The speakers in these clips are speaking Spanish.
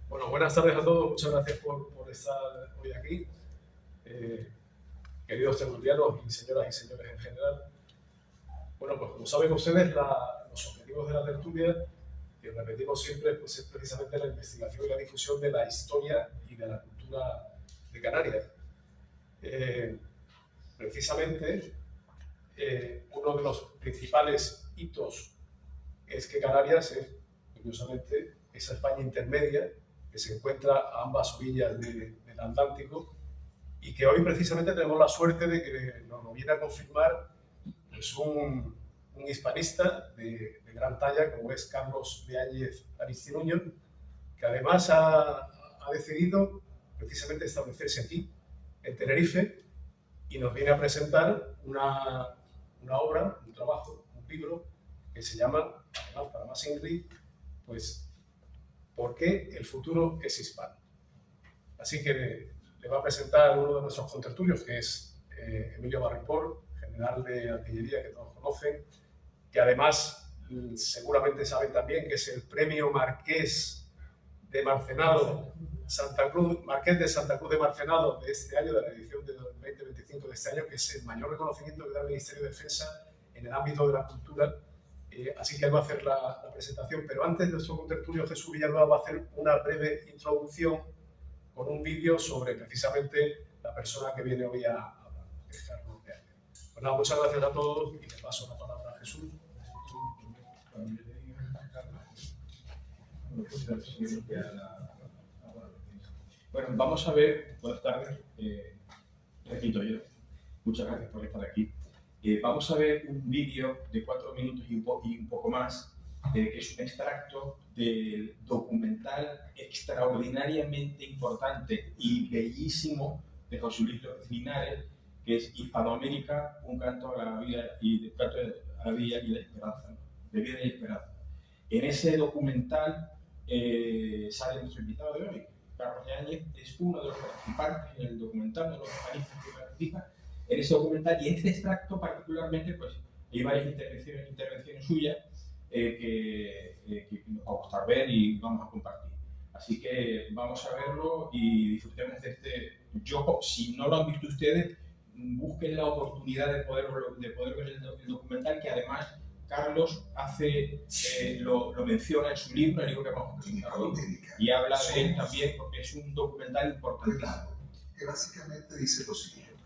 Bueno, buenas tardes a todos. Muchas gracias por estar hoy aquí. Queridos tertulianos y señoras y señores en general. Bueno, pues como saben ustedes, los objetivos de la tertulia, que repetimos siempre, pues es precisamente la investigación y la difusión de la historia y de la cultura de Canarias. Precisamente, uno de los principales hitos es que Canarias es, curiosamente, esa España intermedia que se encuentra a ambas orillas del Atlántico y que hoy precisamente tenemos la suerte de que nos lo viene a confirmar pues, un hispanista de gran talla como es Carlos de Áñez Aristinuño, que además ha decidido precisamente establecerse aquí, en Tenerife, y nos viene a presentar una obra, un trabajo, un libro que se llama, además, para más Ingrid, pues, ¿por qué el futuro es hispano? Así que le va a presentar uno de nuestros contertulios, que es Emilio Barripol, general de artillería que todos conocen, que además seguramente saben también que es el premio Marqués de Marcenado, Marqués de Santa Cruz de Marcenado de este año, de la edición de 2025 de este año, que es el mayor reconocimiento que da el Ministerio de Defensa en el ámbito de la cultura. Así que él va a hacer la presentación, pero antes nuestro contertulio Jesús Villanueva va a hacer una breve introducción con un vídeo sobre precisamente la persona que viene hoy a hablar, que es Carlos de Áñez. Pues nada, muchas gracias a todos y le paso la palabra a Jesús. Bueno, vamos a ver, buenas tardes, repito yo, muchas gracias por estar aquí. Vamos a ver un vídeo de 4 minutos y un poco más, que es un extracto del documental extraordinariamente importante y bellísimo de José Luis López Linares, que es Hispanoamérica, un canto a la vida y la esperanza, ¿no? De vida y esperanza. En ese documental sale nuestro invitado de hoy, Carlos de Áñez, es uno de los participantes en el documental, de los países que participan en ese documental, y en este extracto particularmente pues hay varias intervenciones suyas que nos va a gustar ver y vamos a compartir. Así que vamos a verlo y disfrutemos de este. Yo, si no lo han visto ustedes, busquen la oportunidad de poder ver el documental, que además Carlos lo menciona en su libro, el libro que vamos a presentar hoy, y habla de él también porque es un documental importantísimo. Que básicamente dice lo siguiente: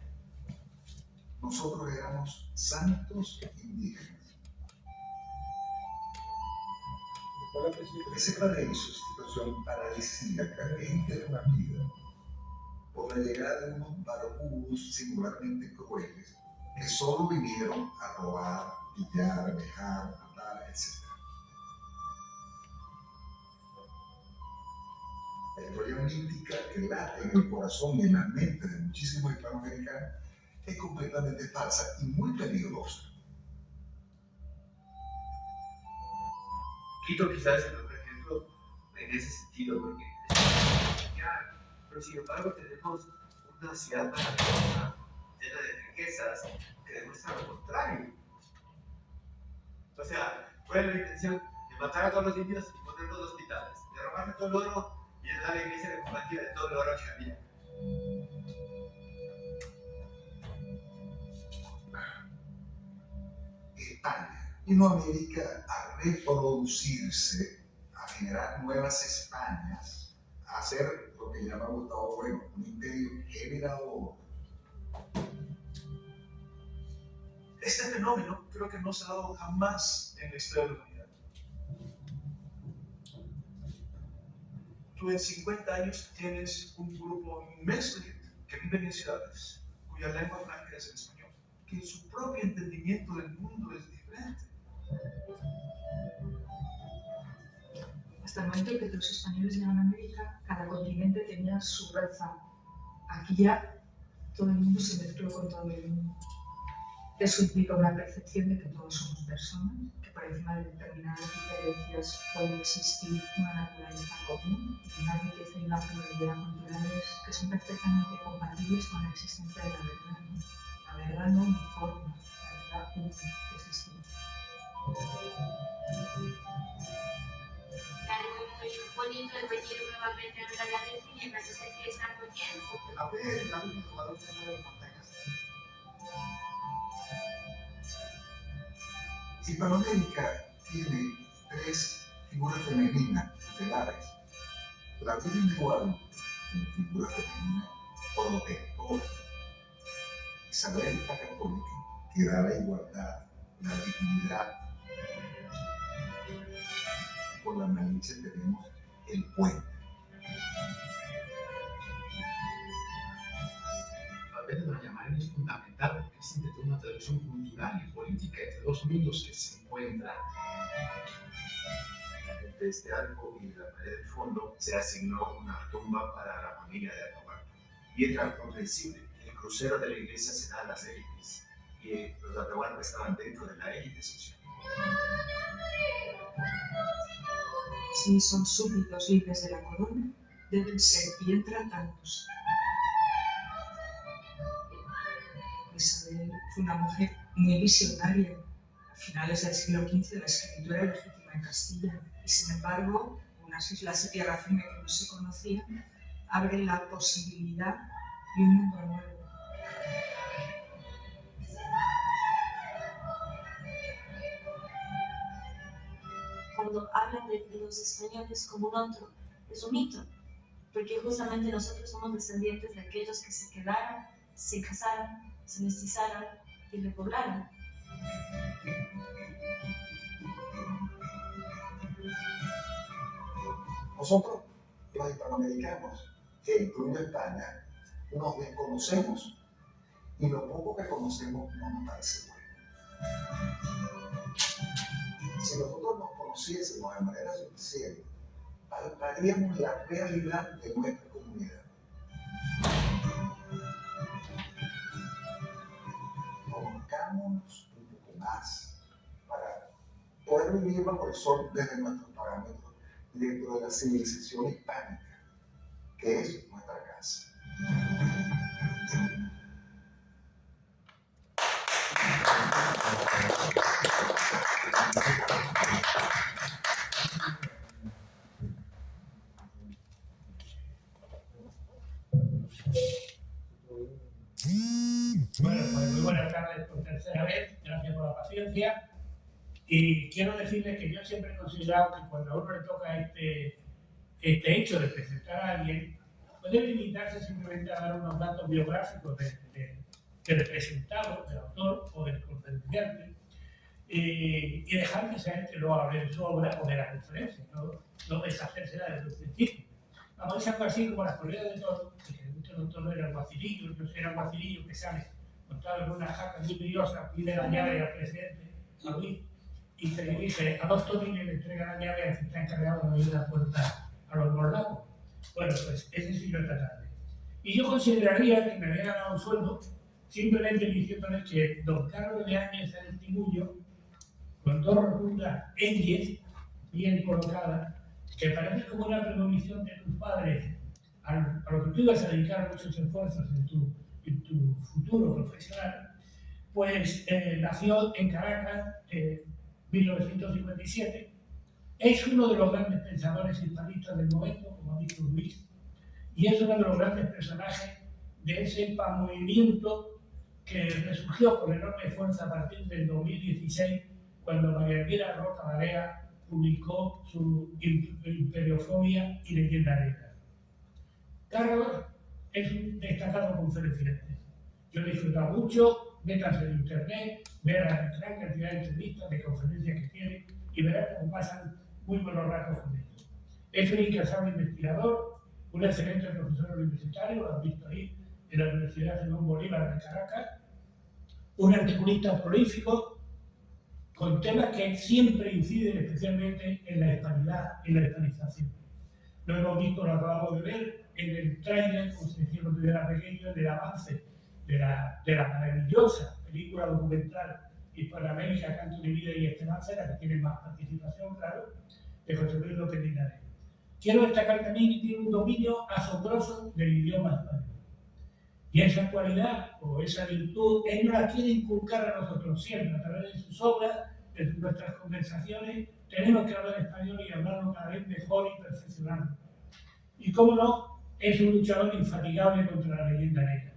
nosotros éramos santos indígenas. Ese paraíso, situación paradisíaca e interrumpida por la llegada de unos barbudos singularmente crueles que solo vinieron a robar, pillar, dejar, matar, etc. La historia mítica que late en el corazón y en la mente de muchísimos hispanoamericanos es completamente falsa y muy peligrosa. Quito quizás es el otro ejemplo en ese sentido, porque pero sin embargo tenemos una ciudad maravillosa, llena de riquezas, que demuestra lo contrario. O sea, ¿cuál es la intención? De matar a todos los indios y poner los hospitales, de robarle todo el oro y llenar la iglesia de compartida de todo el oro que había. España vino a América a reproducirse, a generar nuevas Españas, a hacer lo que llama Gustavo Bueno un imperio generador. Este fenómeno creo que no se ha dado jamás en la historia de la humanidad. Tú en 50 años tienes un grupo inmenso de gente que vive en ciudades, cuya lengua franca es el español, que en su propio entendimiento del mundo es diferente. Hasta el momento en que los españoles llegan a América, cada continente tenía su raza. Aquí ya todo el mundo se mezcló con todo el mundo. Eso implica una percepción de que todos somos personas, que por encima de determinadas diferencias puede existir una naturaleza común y una riqueza y una pluralidad culturales que son perfectamente compatibles con la existencia de la verdad. La verdad no uniforme, la verdad única, que es distinta. Algo muy bonito es venir nuevamente a ver a la Virgen y parece que está muy bien. A ver, la única jugador que no le montañas. Hispanoamérica tiene 3 figuras femeninas estelares. La Virgen de Guadalupe, como figura femenina protectora. Isabel la Católica, que da la igualdad, la dignidad. Por la malicia tenemos el puente. El papel de Doña María es fundamental porque es entre una tradición cultural y política entre dos mundos que se encuentran. Entre este arco y la pared del fondo se asignó una tumba para la familia de Atahualpa. Y era comprensible, el crucero de la iglesia se da a las élites y los Atahualpa estaban dentro de la élite social. Si son súbditos libres de la corona, deben ser bien tratados. Isabel fue una mujer muy visionaria. A finales del siglo XV la escritura era legítima en Castilla y, sin embargo, unas islas de tierra firme que no se conocían abren la posibilidad de un mundo nuevo. Cuando hablan de los españoles como un otro, es un mito, porque justamente nosotros somos descendientes de aquellos que se quedaron, se casaron, se mestizaron y repoblaron. Nosotros, los hispanoamericanos, que incluye España, nos desconocemos y lo poco que conocemos no nos parece bueno. Si nosotros nos conociésemos de manera suficiente, palparíamos la realidad de nuestra comunidad. Conozcámonos un poco más para poder vivir bajo el sol desde nuestros parámetros dentro de la civilización hispánica, que es nuestra casa. Bueno, pues muy buenas tardes por tercera vez, gracias por la paciencia. Y quiero decirles que yo siempre he considerado que cuando a uno le toca este hecho de presentar a alguien, puede limitarse simplemente a dar unos datos biográficos del presentado, del autor o del conferenciante, y dejar que sea él que lo hable de su obra o de la conferencia, no deshacérsela desde el principio. Vamos a algo así como las corridas de toros, que muchos doctores eran guacilillos, yo era un guacilillo que sale montado en una jaca muy briosa, pide la llave al presidente, a Luis, y se dirige a 2 tonines y le entrega la llave al que está encargado de abrir la puerta a los morlacos. Bueno, pues ese sí lo tarde. Y yo consideraría que me había ganado un sueldo simplemente diciéndole que don Carlos de Áñez Aristimullo, con 2 rotundas Ñ bien colocadas, que parece como una premonición de tus padres a lo que tú ibas a dedicar muchos esfuerzos en tu futuro profesional, pues nació en Caracas en 1957. Es uno de los grandes pensadores hispanistas del momento, como ha dicho Luis, y es uno de los grandes personajes de ese movimiento que resurgió con enorme fuerza a partir del 2016, cuando María Elvira Roca Barea publicó su Imperiofobia y Leyenda Negra. Carlos es un destacado conferenciante. Yo he disfrutado mucho, métanse en internet, ver la gran cantidad de entrevistas, de conferencias que tiene y verán cómo pasan muy buenos ratos con ellos. Es un incansable investigador, un excelente profesor universitario, lo han visto ahí en la Universidad Simón Bolívar de Caracas, un articulista prolífico, con temas que siempre inciden especialmente en la hispanidad, en la hispanización. Lo hemos visto, lo acabamos de ver en el tráiler, como se decía cuando yo era pequeño, del avance de la maravillosa película documental Hispanoamérica, Canto de Vida y Esperanza, la que tiene más participación, claro, de José Luis López Linares. Quiero destacar también que tiene un dominio asombroso del idioma español. Y esa cualidad o esa virtud, él no la quiere inculcar a nosotros siempre, a través de sus obras, en nuestras conversaciones tenemos que hablar español y hablarlo cada vez mejor y perfeccionarlo. Y cómo no, es un luchador infatigable contra la leyenda negra.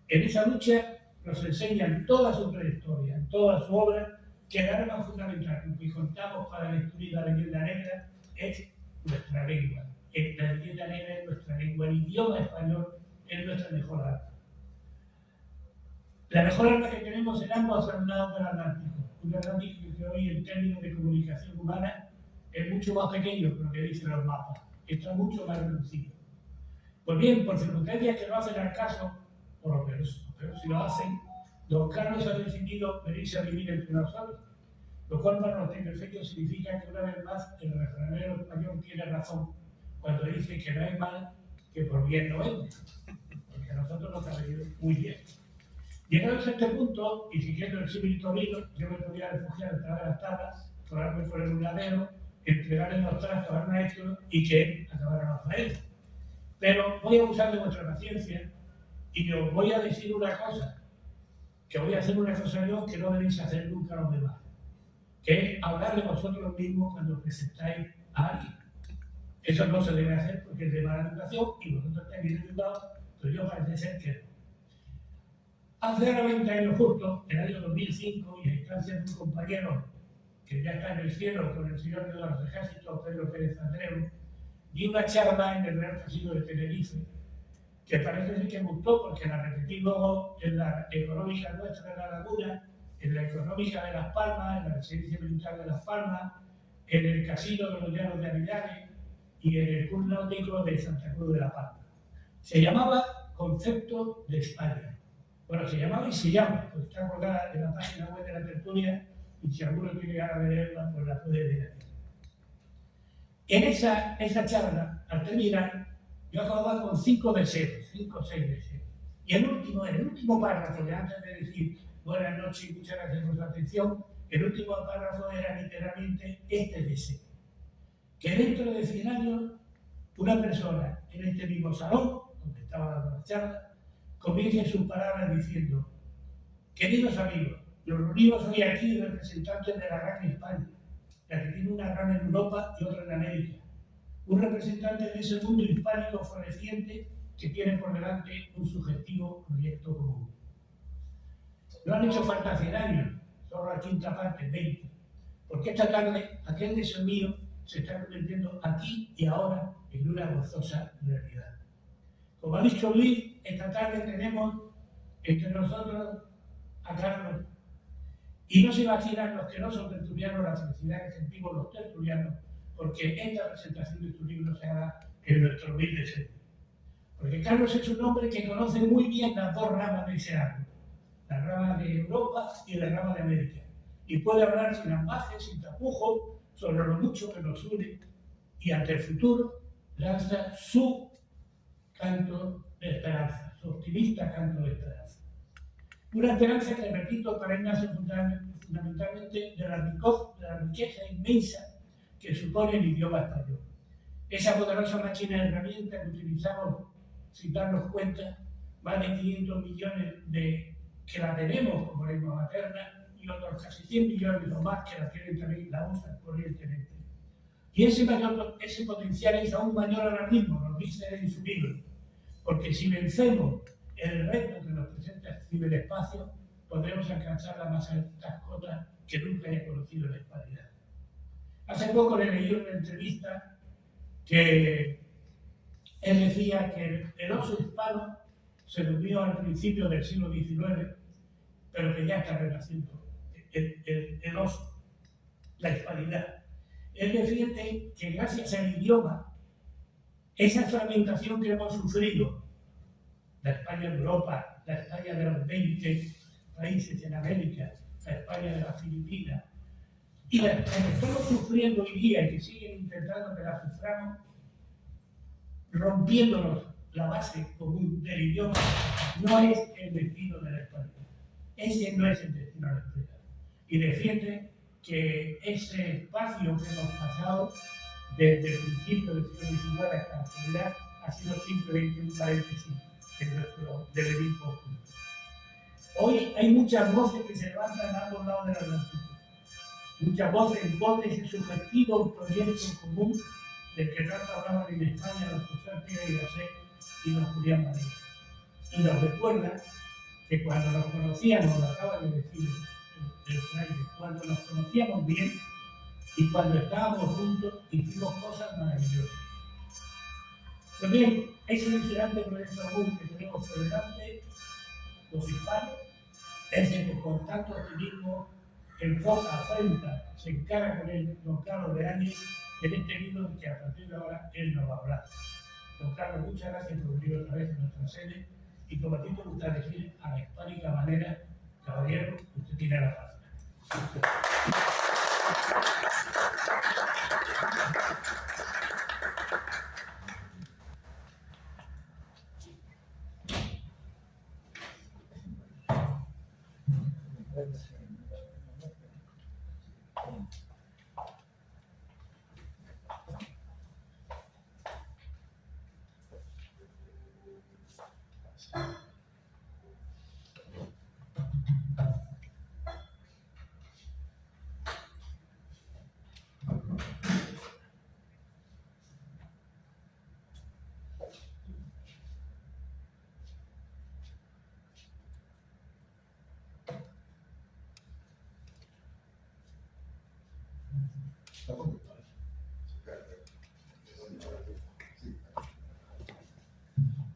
En esa lucha nos enseñan toda su trayectoria, toda su obra, que el arma fundamental con que contamos para destruir la leyenda negra es nuestra lengua. La leyenda negra es nuestra lengua, el idioma español es nuestra mejor arma. La mejor arma que tenemos en ambos lados del Atlántico, un Atlántico que hoy en términos de comunicación humana es mucho más pequeño que lo que dicen los mapas, está mucho más reducido. Pues bien, por circunstancias que no hacen al caso, por lo menos, pero si lo hacen, don Carlos ha decidido venirse a vivir entre nosotros, lo cual para los tecnofectos significa que una vez más el refranero español tiene razón cuando dice que no hay mal que por bien no venga, porque a nosotros nos ha venido muy bien. Llegados a este punto, y siguiendo el símil torino, yo me podía refugiar detrás de las tablas, colarme por el ladero, entregarle los trastos al maestro y que él acabara la faena. Pero voy a usar de vuestra paciencia y os voy a decir una cosa, que voy a hacer una cosa yo que no debéis hacer nunca los demás, que es hablar de vosotros mismos cuando presentáis a alguien. Eso no se debe hacer porque es de mala educación y vosotros estáis bien educados, pero yo parece ser que no. Hace ahora 20 años justo, en el año 2005, y a instancia de un compañero que ya está en el cielo con el señor de los ejércitos, Pedro Pérez Andreu, di una charla en el Real Casino de Tenerife, que parece ser que gustó porque la repetí luego en la económica nuestra de La Laguna, en la económica de Las Palmas, en la residencia militar de Las Palmas, en el casino de los Llanos de Avillanes y en el club náutico de Santa Cruz de la Palma. Se llamaba Concepto de España. Bueno, se llamaba y se llama, pues está colgada en la página web de la tertulia y si alguno quiere ganas de leerla, pues la puede leer. En esa charla, al terminar, yo acababa con 5 deseos, 5 o 6 deseos. Y el último párrafo, de antes de decir buenas noches y muchas gracias por su atención, el último párrafo era literalmente este deseo. Que dentro de 100 años, una persona en este mismo salón, donde estaba dando la charla, comience sus palabras diciendo: queridos amigos, nos reunimos hoy aquí representantes de la gran España, la que tiene una rama en Europa y otra en América. Un representante de ese mundo hispánico floreciente que tiene por delante un sugestivo proyecto común. No han hecho falta 100 años, solo la quinta parte, 20. Porque esta tarde aquel deseo mío se está convirtiendo aquí y ahora en una gozosa realidad. Como ha dicho Luis, esta tarde tenemos entre nosotros a Carlos. Y no se imaginan los que no son tertulianos la felicidad que sentimos los tertulianos porque esta presentación de tu libro se haga en nuestro humilde ser. Porque Carlos es un hombre que conoce muy bien las dos ramas de ese árbol, la rama de Europa y la rama de América. Y puede hablar sin ambajes, sin tapujos, sobre lo mucho que nos une y ante el futuro lanza su canto de esperanza, su optimista canto de esperanza. Una esperanza que, repito, para él nace fundamentalmente de la riqueza inmensa que supone el idioma español. Esa poderosa máquina de herramientas que utilizamos sin darnos cuenta, más de 500 millones que la tenemos como lengua materna y otros casi 100 millones o más que la tienen también, la usan corrientemente. Y ese potencial es aún mayor ahora mismo, nos dice en su libro, porque si vencemos el reto que nos presenta el ciberespacio, podremos alcanzar las más altas cotas que nunca haya conocido la hispanidad. Hace poco le leí una entrevista que él decía que el oso hispano se durmió al principio del siglo XIX, pero que ya está renaciendo el oso, la hispanidad. Él defiende que gracias al idioma, esa fragmentación que hemos sufrido, la España de Europa, la España de los 20 países en América, la España de las Filipinas, y la que estamos sufriendo hoy día y que siguen intentando que la suframos, rompiéndonos la base común del idioma, no es el destino de la hispanidad. Ese no es el destino de la hispanidad. Y defiende que ese espacio que hemos pasado desde el principio del siglo XIX hasta la actualidad ha sido simplemente un paréntesis en nuestro devenir conjunto. Hoy hay muchas voces que se levantan a ambos lados del Atlántico, muchas voces en pos de ese subjetivo proyecto común del que tanto hablaban en España los José Ortega y Gasset y los Julián María. Y nos recuerda que cuando nos conocíamos, lo acaba de decir el fraile, cuando nos conocíamos bien y cuando estábamos juntos, hicimos cosas maravillosas. Pues bien, ese vigilante proyecto común que tenemos por delante, los hispanos, es el que con tanto optimismo enfoca, afrenta, se encara con él, don Carlos Leañez, en este libro que a partir de ahora él nos va a hablar. Don Carlos, muchas gracias por venir otra vez a nuestra sede y como a ti te gusta decir a la hispánica manera, caballero, usted tiene la paz.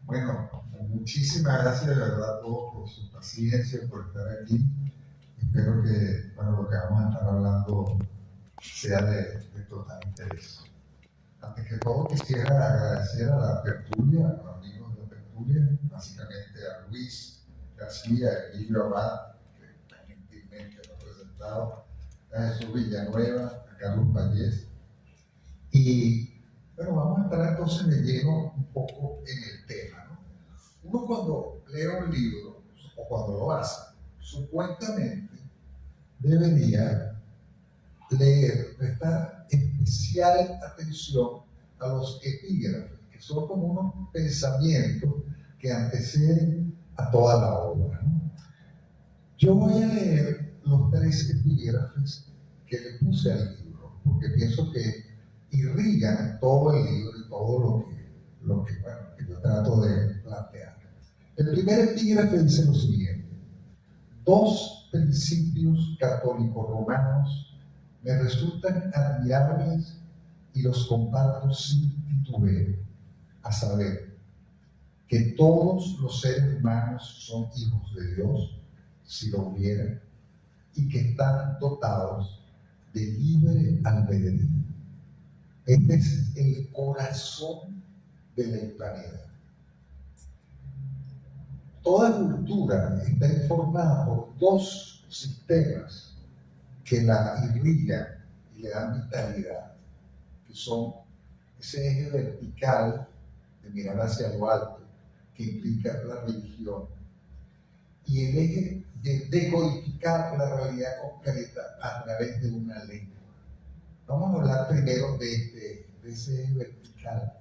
Bueno, muchísimas gracias de verdad a todos por su paciencia, por estar aquí. Espero que lo que vamos a estar hablando sea de total interés. Antes que todo, quisiera agradecer a la tertulia, a los amigos de la tertulia, básicamente a Luis García, a Emilio Abad, que tan gentilmente nos ha presentado, a Jesús Villanueva, a Carlos Vallés. Y bueno, vamos a entrar entonces de lleno un poco en el tema, ¿no? Uno cuando lee un libro, o cuando lo hace, supuestamente debería prestar especial atención a los epígrafes, que son como unos pensamientos que anteceden a toda la obra, ¿no? Yo voy a leer los 3 epígrafes que le puse al libro, porque pienso que irrigan todo el libro y todo lo que yo trato de plantear. El primer epígrafe dice lo siguiente: 2 principios católicos romanos me resultan admirables y los comparto sin titubeo, a saber, que todos los seres humanos son hijos de Dios, si lo hubieran, y que están dotados de libre albedrío. Este es el corazón de la hispanidad. Toda cultura está informada por 2 sistemas que la irrigan y le dan vitalidad, que son ese eje vertical de mirar hacia lo alto, que implica la religión, y el eje de decodificar la realidad concreta a través de una lengua. Vamos a hablar primero de ese eje vertical.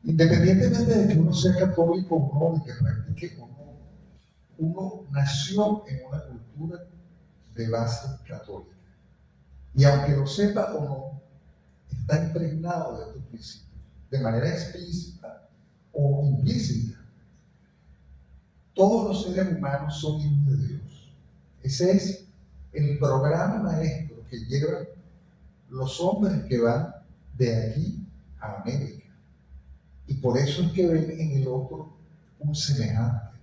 Independientemente de que uno sea católico o no, de que practique o no, uno nació en una cultura de base católica. Y aunque lo sepa o no, está impregnado de estos principios, de manera explícita o implícita. Todos los seres humanos son hijos de Dios. Ese es el programa maestro que llevan los hombres que van de aquí a América. Y por eso es que ven en el otro un semejante.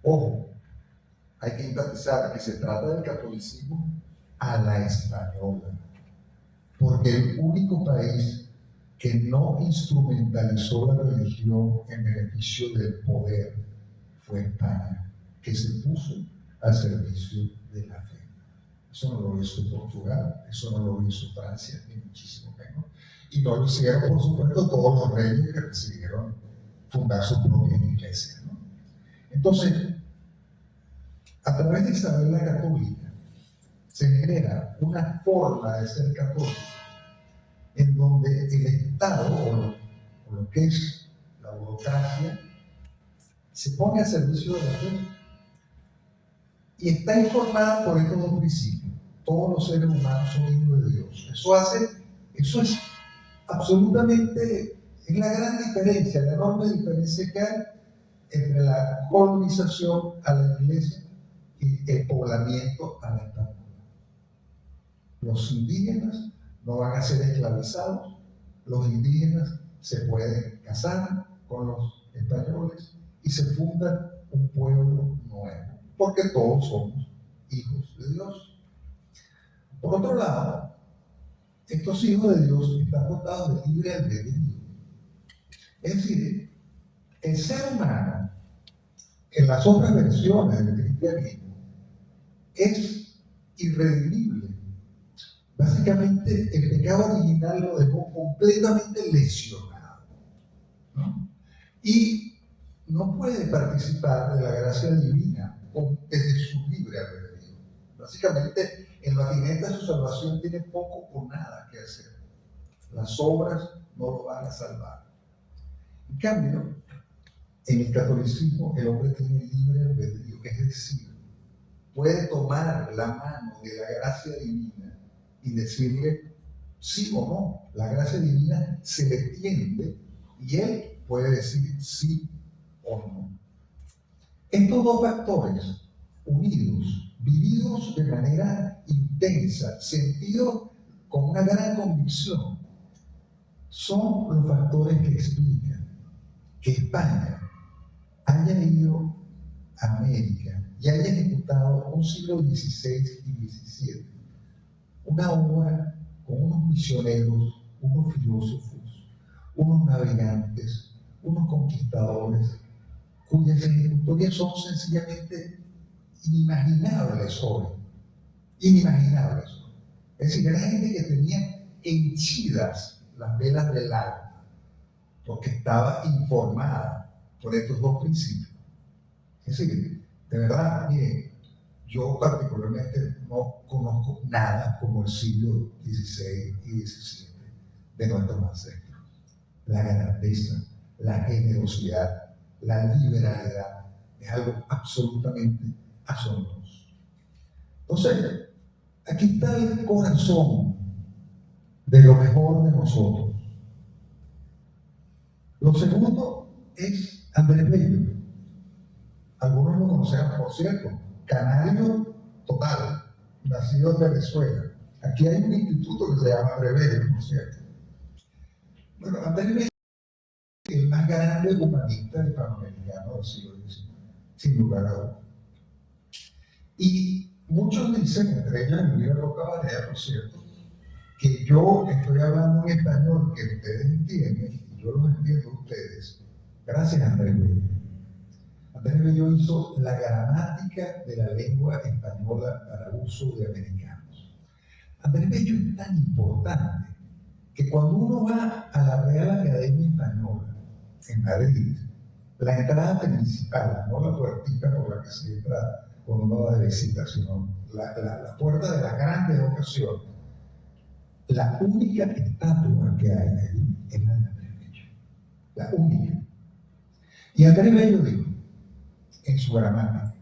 Ojo, hay que enfatizar que se trata del catolicismo a la española, porque el único país que no instrumentalizó la religión en beneficio del poder fue España, que se puso al servicio de la fe. Eso no lo hizo Portugal, eso no lo hizo Francia, ni muchísimo menos. Y no lo hicieron, por supuesto, todos los reyes que decidieron fundar sus propias iglesias, ¿no? Entonces, a través de Isabel la Católica, se genera una forma de ser católico en donde el Estado, o lo que es la burocracia, se pone al servicio de la fe y está informada por estos 2 principios. todos los seres humanos son hijos de Dios. Eso es absolutamente, es la gran diferencia, la enorme diferencia que hay entre la colonización a la iglesia y el poblamiento a la española. Los indígenas no van a ser esclavizados, los indígenas se pueden casar con los españoles y se funda un pueblo nuevo, porque todos somos hijos de Dios. Por otro lado, estos hijos de Dios están dotados de libre albedrío. Es decir, el ser humano, en las otras versiones del cristianismo, es irredimible. Básicamente, el pecado original lo dejó completamente lesionado, ¿no? Y no puede participar de la gracia divina desde su libre albedrío. Básicamente, en lo atinente a su salvación tiene poco o nada que hacer. Las obras no lo van a salvar. En cambio, en el catolicismo el hombre tiene libre albedrío, es decir, puede tomar la mano de la gracia divina y decirle sí o no. La gracia divina se le tiende y él puede decir sí o no. Estos dos factores unidos, vividos de manera intensa, sentidos con una gran convicción, son los factores que explican que España haya ido a América y haya ejecutado en un siglo XVI y XVII una obra con unos misioneros, unos filósofos, unos navegantes, unos conquistadores, cuyas ejecutorias son sencillamente inimaginables hoy. Inimaginables. Es decir, era gente que tenía henchidas las velas del alma, porque estaba informada por estos dos principios. Es decir, de verdad, miren, yo particularmente no conozco nada como el siglo XVI y XVII de nuestros ancestros. La grandeza, la generosidad, la liberalidad, es algo absolutamente asombroso. Entonces, aquí está el corazón de lo mejor de nosotros. Lo segundo es Andrés Bello. Algunos lo conocerán, por cierto, canario total, nacido en Venezuela. Aquí hay un instituto que se llama Andrés Bello, por cierto. Bueno, Andrés Bello es el más grande humanista hispanoamericano del siglo XIX, sin lugar a dudas. Y muchos dicen, entre ellos Elvira Roca Barea, por cierto, que yo estoy hablando en español que ustedes entienden, y yo los entiendo a ustedes, gracias a Andrés Bello. Andrés Bello hizo la gramática de la lengua española para uso de americanos. Andrés Bello es tan importante que cuando uno va a la Real Academia Española en Madrid, la entrada principal, no la puertita por la que se entra cuando uno va de visita, sino la puerta de las grandes ocasiones, la única estatua que hay ahí es la de Andrés Bello. La única. Y Andrés Bello dijo, en su gramática,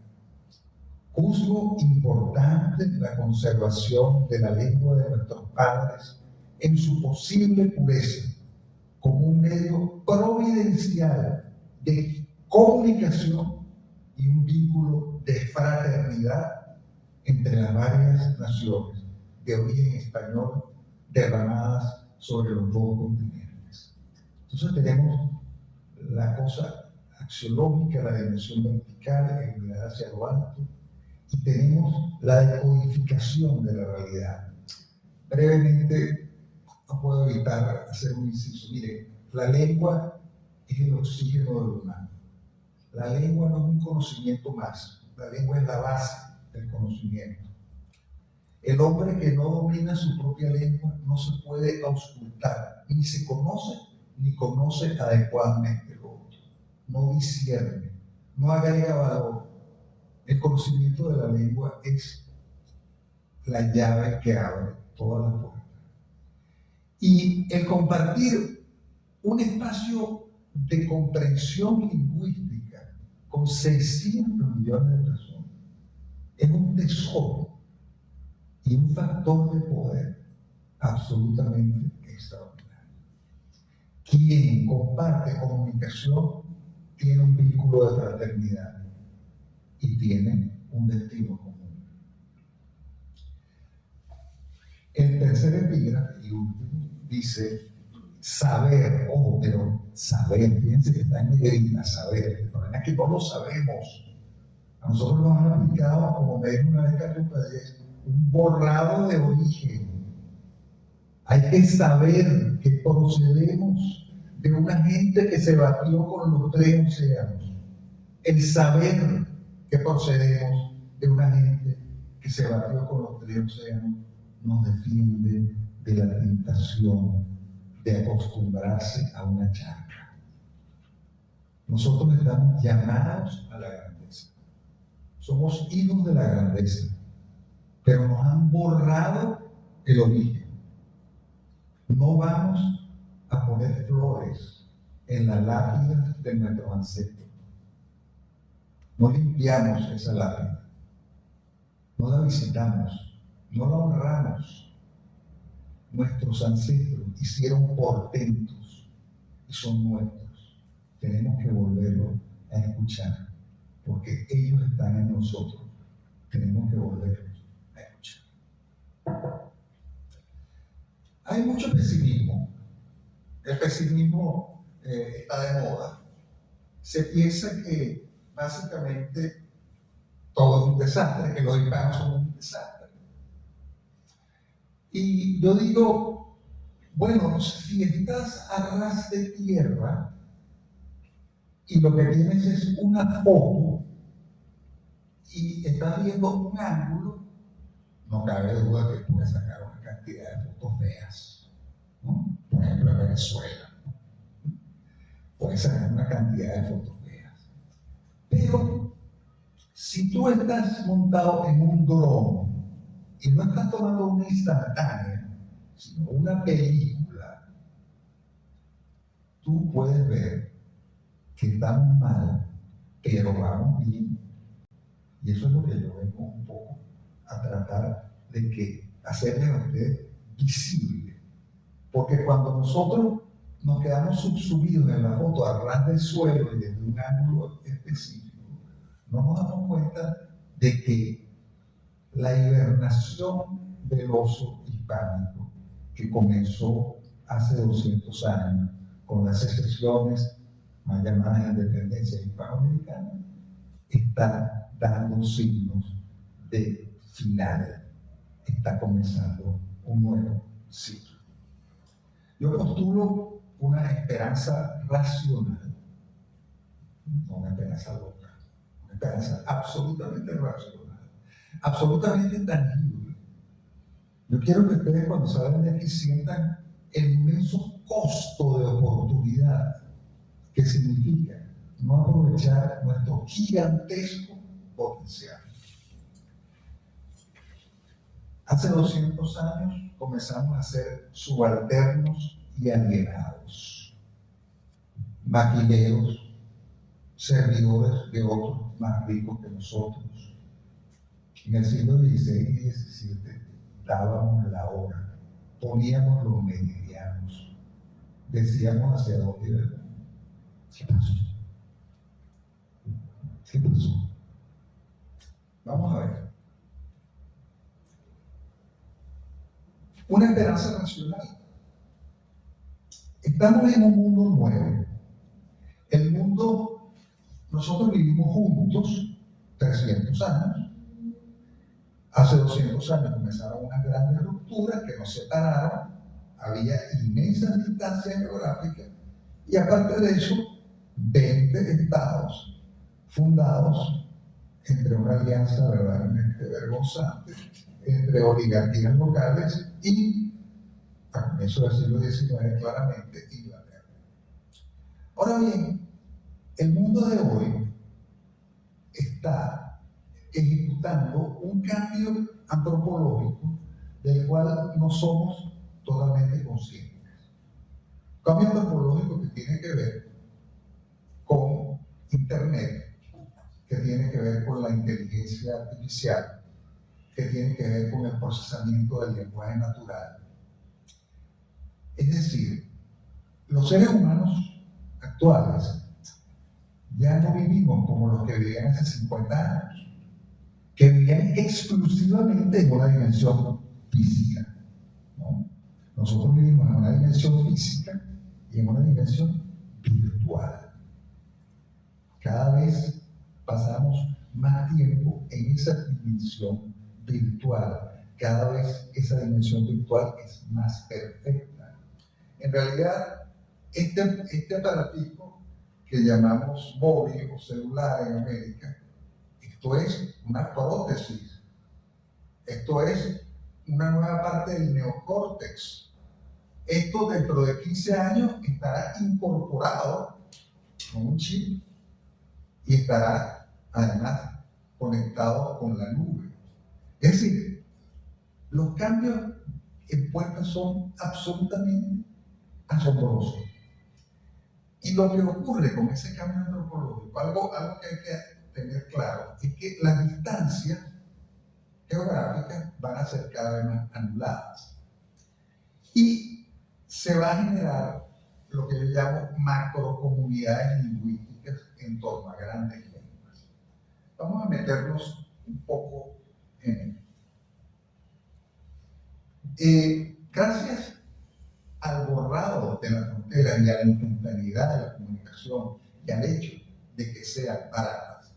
juzgo importante la conservación de la lengua de nuestros padres en su posible pureza, como un medio providencial de comunicación y un vínculo de fraternidad entre las varias naciones de origen español derramadas sobre los dos continentes. Entonces tenemos la cosa axiológica, la dimensión vertical, el mirar hacia lo alto, y tenemos la decodificación de la realidad. Brevemente, no puedo evitar hacer un inciso. Mire, la lengua es el oxígeno del humano. La lengua no es un conocimiento más, la lengua es la base del conocimiento. El hombre que no domina su propia lengua no se puede auscultar, ni se conoce, ni conoce adecuadamente lo otro. No discierne, no agrega valor. El conocimiento de la lengua es la llave que abre todas las puertas. Y el compartir un espacio de comprensión lingüística con 600 millones de personas es un tesoro y un factor de poder absolutamente extraordinario. Quien comparte comunicación tiene un vínculo de fraternidad y tiene un destino común. El tercer epígrafe y último dice saber, pero saber, fíjense que está en negrita, saber, el problema es que no lo sabemos. A nosotros nos han aplicado, como me dijo una vez Carlos Pallés, un borrado de origen. Hay que saber que procedemos de una gente que se batió con los 3 océanos. El saber que procedemos de una gente que se batió con los 3 océanos nos defiende de la tentación de acostumbrarse a una charca. Nosotros estamos llamados a la grandeza. Somos hijos de la grandeza, pero nos han borrado el origen. No vamos a poner flores en la lápida de nuestros ancestros. No limpiamos esa lápida, no la visitamos, no la honramos. Nuestros ancestros hicieron portentos y son nuestros. Tenemos que volverlo a escuchar, porque ellos están en nosotros. Tenemos que volverlos a escuchar. Hay mucho pesimismo. El pesimismo está de moda. Se piensa que básicamente todo es un desastre, que los hispanos son un desastre. Y yo digo, bueno, si estás a ras de tierra y lo que tienes es una foto y estás viendo un ángulo, no cabe duda que puedes sacar una cantidad de fotos feas, ¿no? Por ejemplo, en Venezuela, ¿no? Puedes sacar una cantidad de fotos feas. Pero si tú estás montado en un dron y no estás tomando una instantánea, sino una película, tú puedes ver que estamos mal, pero vamos bien. Y eso es lo que yo vengo un poco a tratar de que hacerle a usted visible. Porque cuando nosotros nos quedamos subsumidos en la foto a ras del suelo y desde un ángulo específico, no nos damos cuenta de que la hibernación del oso hispánico, que comenzó hace 200 años con las secesiones más llamadas independencias hispanoamericanas, está dando signos de final. Está comenzando un nuevo ciclo. Yo postulo una esperanza racional, no una esperanza loca, una esperanza absolutamente racional, absolutamente tangible. Yo quiero que ustedes cuando salgan de aquí sientan el inmenso costo de oportunidad que significa no aprovechar nuestro gigantesco potencial. Hace 200 años comenzamos a ser subalternos y alienados, maquineros, servidores de otros más ricos que nosotros. En el siglo XVI y XVII dábamos la hora, poníamos los meridianos, decíamos hacia dónde iba el mundo. ¿Qué pasó? ¿Qué pasó? Vamos a ver. Una esperanza racional. Estamos en un mundo nuevo. El mundo, nosotros vivimos juntos 300 años. Hace 200 años comenzaron unas grandes rupturas que nos separaron. Había inmensas distancias geográficas. Y aparte de eso, 20 estados fundados entre una alianza verdaderamente vergonzante entre oligarquías locales y, a comienzos del siglo XIX, claramente Inglaterra. Ahora bien, el mundo de hoy está ejecutando un cambio antropológico del cual no somos totalmente conscientes. Un cambio antropológico que tiene que ver con Internet, que tiene que ver con la inteligencia artificial, que tiene que ver con el procesamiento del lenguaje natural. Es decir, los seres humanos actuales ya no vivimos como los que vivían hace 50 años, que vivían exclusivamente en una dimensión física, ¿no? Nosotros vivimos en una dimensión física y en una dimensión virtual. Cada vez pasamos más tiempo en esa dimensión virtual. Cada vez esa dimensión virtual es más perfecta. En realidad, este aparatico que llamamos móvil o celular en América, esto es una prótesis. Esto es una nueva parte del neocórtex. Esto dentro de 15 años estará incorporado con un chip y estará además conectado con la nube. Es decir, los cambios en puertas son absolutamente asombrosos. Y lo que ocurre con ese cambio antropológico, algo que hay que tener claro, es que las distancias geográficas van a ser cada vez más anuladas. Y se va a generar lo que yo llamo macrocomunidades lingüísticas en torno a grandes lenguas. Vamos a meternos un poco en ello. Gracias al borrado de la frontera y a la instantaneidad de la comunicación y al hecho de que sean baratas,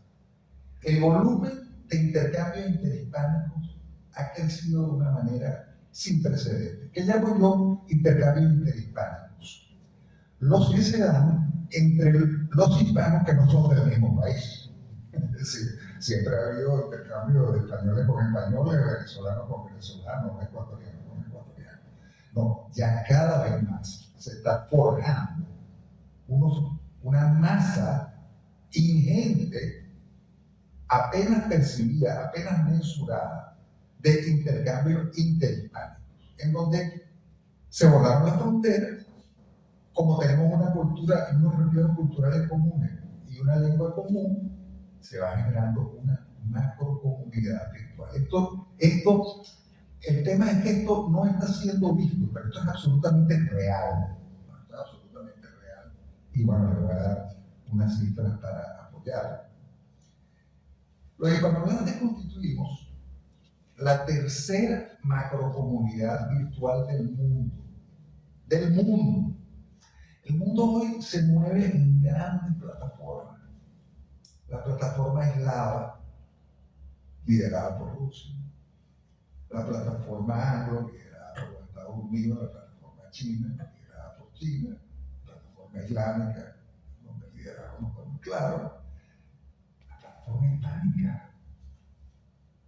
el volumen de intercambios interhispánicos ha crecido de una manera sin precedentes. ¿Qué llamo yo intercambios interhispánicos? Los que se dan entre los hispanos que no son del mismo país. Es decir, siempre ha habido intercambio de españoles con españoles, venezolanos con venezolanos, ecuatorianos con ecuatorianos. No, ya cada vez más se está forjando una masa ingente, apenas percibida, apenas mensurada, de intercambios interhispánicos, en donde se borraron las fronteras, como tenemos una cultura, unos regiones culturales comunes y una lengua común, se va generando una macrocomunidad virtual. El tema es que esto no está siendo visto, pero esto es absolutamente real. Esto es absolutamente real. Y bueno, le voy a dar unas cifras para apoyarlo. Los hispanohablantes constituimos la tercera macrocomunidad virtual del mundo. Del mundo. El mundo hoy se mueve en grandes plataformas. La plataforma eslava, liderada por Rusia. La plataforma anglo, liderada por los Estados Unidos. La plataforma china, liderada por China. La plataforma islámica, donde el liderazgo no está muy claro. La plataforma hispánica.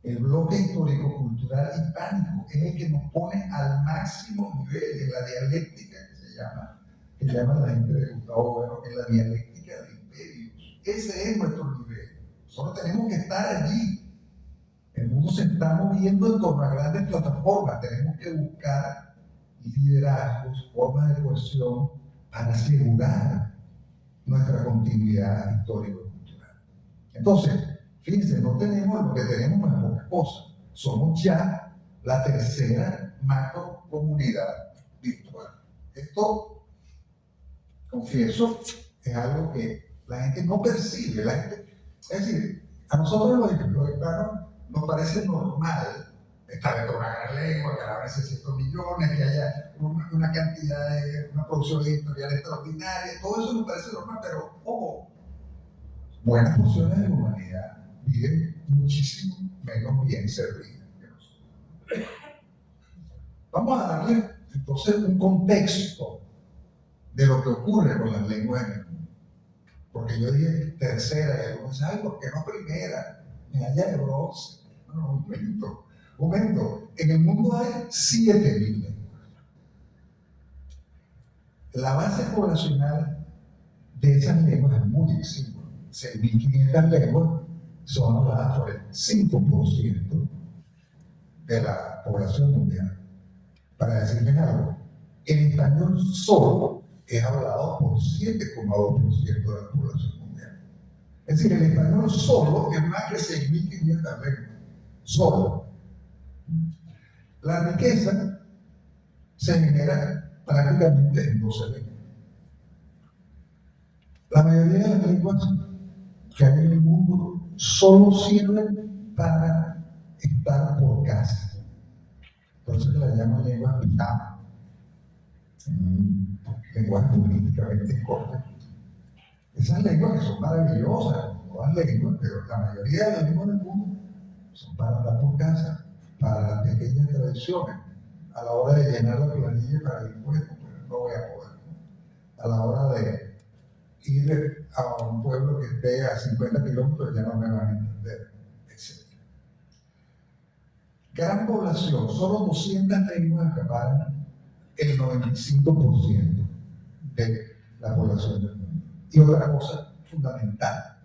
El bloque histórico-cultural hispánico es el que nos pone al máximo nivel de la dialéctica que llama la gente de Gustavo Bueno, que es la dialéctica de imperios. Ese es nuestro nivel. Nosotros tenemos que estar allí. El mundo se está moviendo en torno a grandes plataformas. Tenemos que buscar liderazgos, formas de cohesión para asegurar nuestra continuidad histórico-cultural. Entonces, fíjense, no tenemos lo que tenemos en pocas cosas. Somos ya la tercera macrocomunidad virtual. Esto, confieso, es algo que la gente no percibe. Es decir, a nosotros los hispanos nos parece normal estar dentro de una gran lengua, que hablan 600 millones, que haya una cantidad de una producción editorial extraordinaria. Todo eso nos parece normal, pero ojo, buenas porciones de la humanidad viven muchísimo menos bien servidas que nosotros. Vamos a darle entonces un contexto de lo que ocurre con las lenguas en el mundo. Porque yo dije tercera, y algunos dicen, ¿por qué no primera? Medalla de bronce. No, un momento. En el mundo hay 7.000 lenguas. La base poblacional de esas lenguas es muy exigua. 6.500 lenguas son habladas por el 5% de la población mundial. Para decirles algo, el español solo es hablado por 7,2% de la población mundial. Es decir, el español solo es más que 6.500 lenguas. Solo. La riqueza se genera prácticamente en 12 lenguas. La mayoría de las lenguas que hay en el mundo solo sirven para estar por casa. Por eso se la llaman lenguas pijama. Lenguas políticamente correctas. Esas lenguas que son maravillosas, como todas las lenguas, pero la mayoría de las lenguas del mundo son para estar por casa, para pequeñas tradiciones. A la hora de llenar la planilla para el impuesto, pues no voy a poder. ¿No? A la hora de ir a un pueblo que esté a 50 kilómetros ya no me van a entender, etc. Gran población, solo 200 lenguas acaparan el 95% de la población del mundo. Y otra cosa fundamental,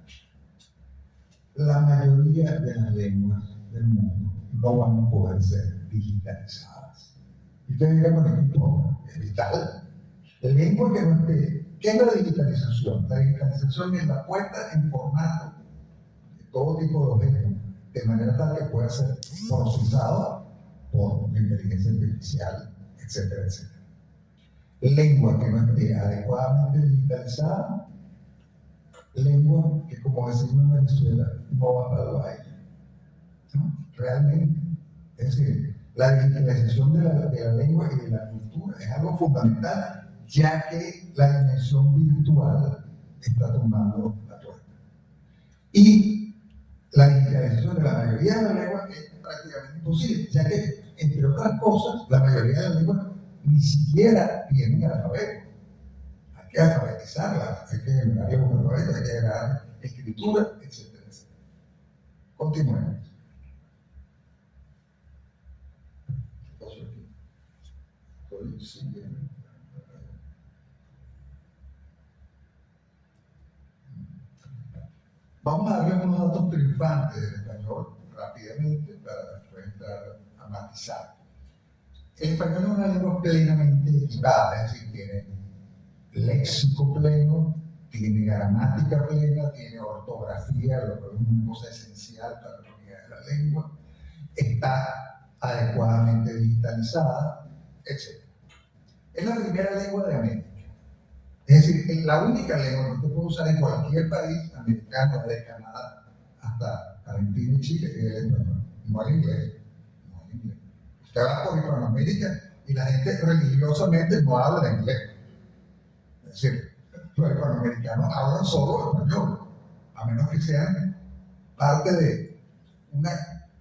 la mayoría de las lenguas del mundo no van a poder ser digitalizadas. Y ustedes dirán, bueno, ¿qué importa? Es vital. La lengua que no esté. ¿Qué es la digitalización? La digitalización es la puesta en formato de todo tipo de objetos, de manera tal que pueda ser procesado por la inteligencia artificial, etcétera, etcétera. Lengua que no esté adecuadamente digitalizada, lengua que, como decimos en Venezuela, no va para el baile. ¿No? Realmente. Es decir, la digitalización de la lengua y de la cultura es algo fundamental, ya que la dimensión virtual está tomando la puerta. Y la digitalización de la mayoría de las lenguas es prácticamente imposible, ya que, entre otras cosas, la mayoría de las lenguas ni siquiera tienen alfabeto. Hay que alfabetizarlas, hay que generarle un alfabeto, hay que generar escritura, etcétera, etcétera. Continuemos. ¿Qué pasó aquí? Estoy siguiendo. Vamos a darle unos datos triunfantes del español rápidamente para después entrar a matizar. El español es una lengua plenamente equipada, es decir, tiene léxico pleno, tiene gramática plena, tiene ortografía, lo que es una cosa esencial para la unidad de la lengua, está adecuadamente digitalizada, etc. Es la primera lengua de América. Es decir, es la única lengua que usted puede usar en cualquier país americano, desde Canadá hasta Argentina y Chile, que es el español, no el inglés. No el inglés. Usted va por Hispanoamérica y la gente religiosamente no habla inglés. Es decir, los hispanoamericanos hablan solo español, a menos que sean parte de una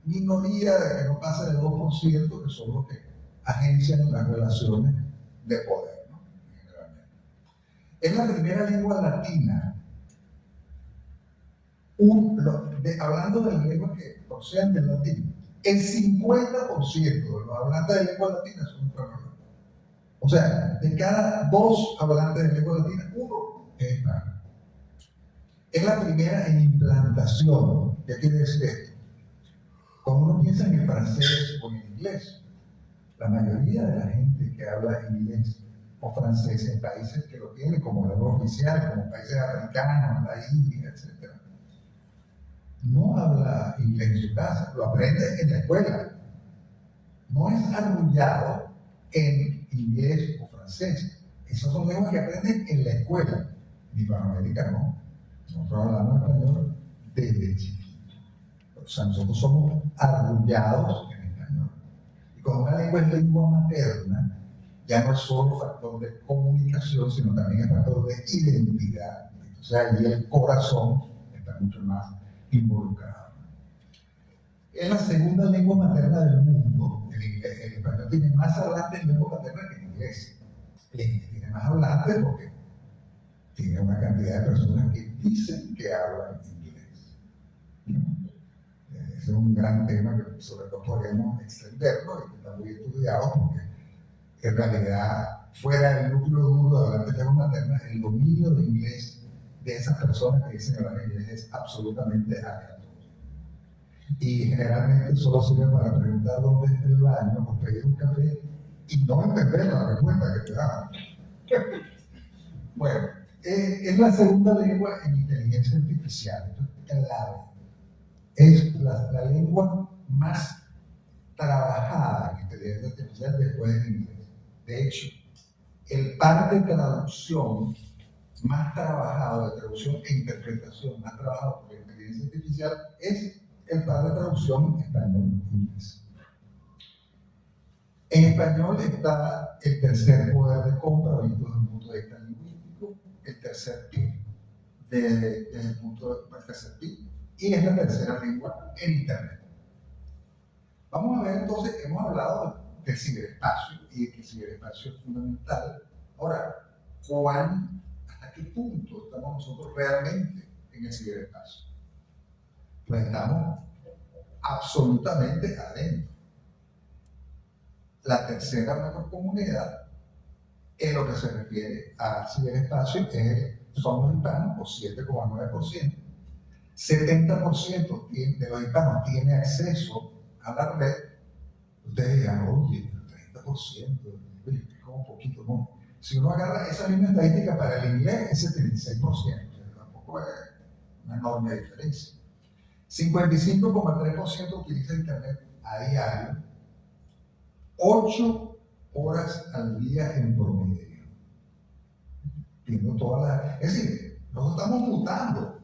minoría que no pasa del 2%, que son los que agencian las relaciones de poder. Es la primera lengua latina. Hablando de las lenguas que proceden del latín, el 50% de los hablantes de lengua latina son españoles. O sea, de cada 2 hablantes de lengua latina, 1 es español. Es la primera en implantación. ¿Qué quiere decir esto? Cuando uno piensa en el francés o en el inglés, la mayoría de la gente que habla inglés o francés en países que lo tienen como lengua oficial, como países africanos, la India, etc., no habla inglés en su casa, lo aprende en la escuela. No es arrullado en inglés o francés. Esas son lenguas que aprenden en la escuela. En Hispanoamérica no. Nosotros hablamos español desde chiquito. O sea, nosotros somos arrullados en español. Y cuando una lengua es lengua materna, ya no es solo factor de comunicación, sino también es factor de identidad. Entonces allí el corazón está mucho más involucrado. Es la segunda lengua materna del mundo. El español tiene más hablantes en lengua materna que en inglés. El inglés tiene más hablantes porque tiene una cantidad de personas que dicen que hablan inglés. Ese es un gran tema que sobre todo podemos extenderlo y que está muy estudiado porque en realidad, fuera del núcleo duro de hablantes de lengua materna, el dominio de inglés de esas personas que dicen hablar inglés es absolutamente aleatorio. Y generalmente solo sirve para preguntar dónde está el baño o pedir un café y no entender la respuesta que te dan. Bueno, es la segunda lengua en inteligencia artificial. Esto es clave. Es la lengua más trabajada en inteligencia artificial después del inglés. De hecho, el par de traducción más trabajado, de traducción e interpretación más trabajado por la inteligencia artificial es el par de traducción español-inglés. En español está el tercer poder de compra, visto desde un punto de vista lingüístico, el tercer PIB, desde el punto del tercer PIB, y es la tercera lengua en Internet. Vamos a ver entonces, hemos hablado del ciberespacio y de que el ciberespacio es fundamental. Ahora, ¿hasta qué punto estamos nosotros realmente en el ciberespacio? Pues estamos absolutamente adentro. La tercera macrocomunidad, en lo que se refiere al ciberespacio, son los hispanos, por 7,9%. 70% de los hispanos tiene acceso a la red. Ustedes dirán, oye, el 30%, oye, es como un poquito, ¿no? Si uno agarra esa misma estadística para el inglés, es 76%, o sea, tampoco es una enorme diferencia. 55,3% utiliza Internet a diario, 8 horas al día en promedio. Viendo todas las... Es decir, nosotros estamos mutando.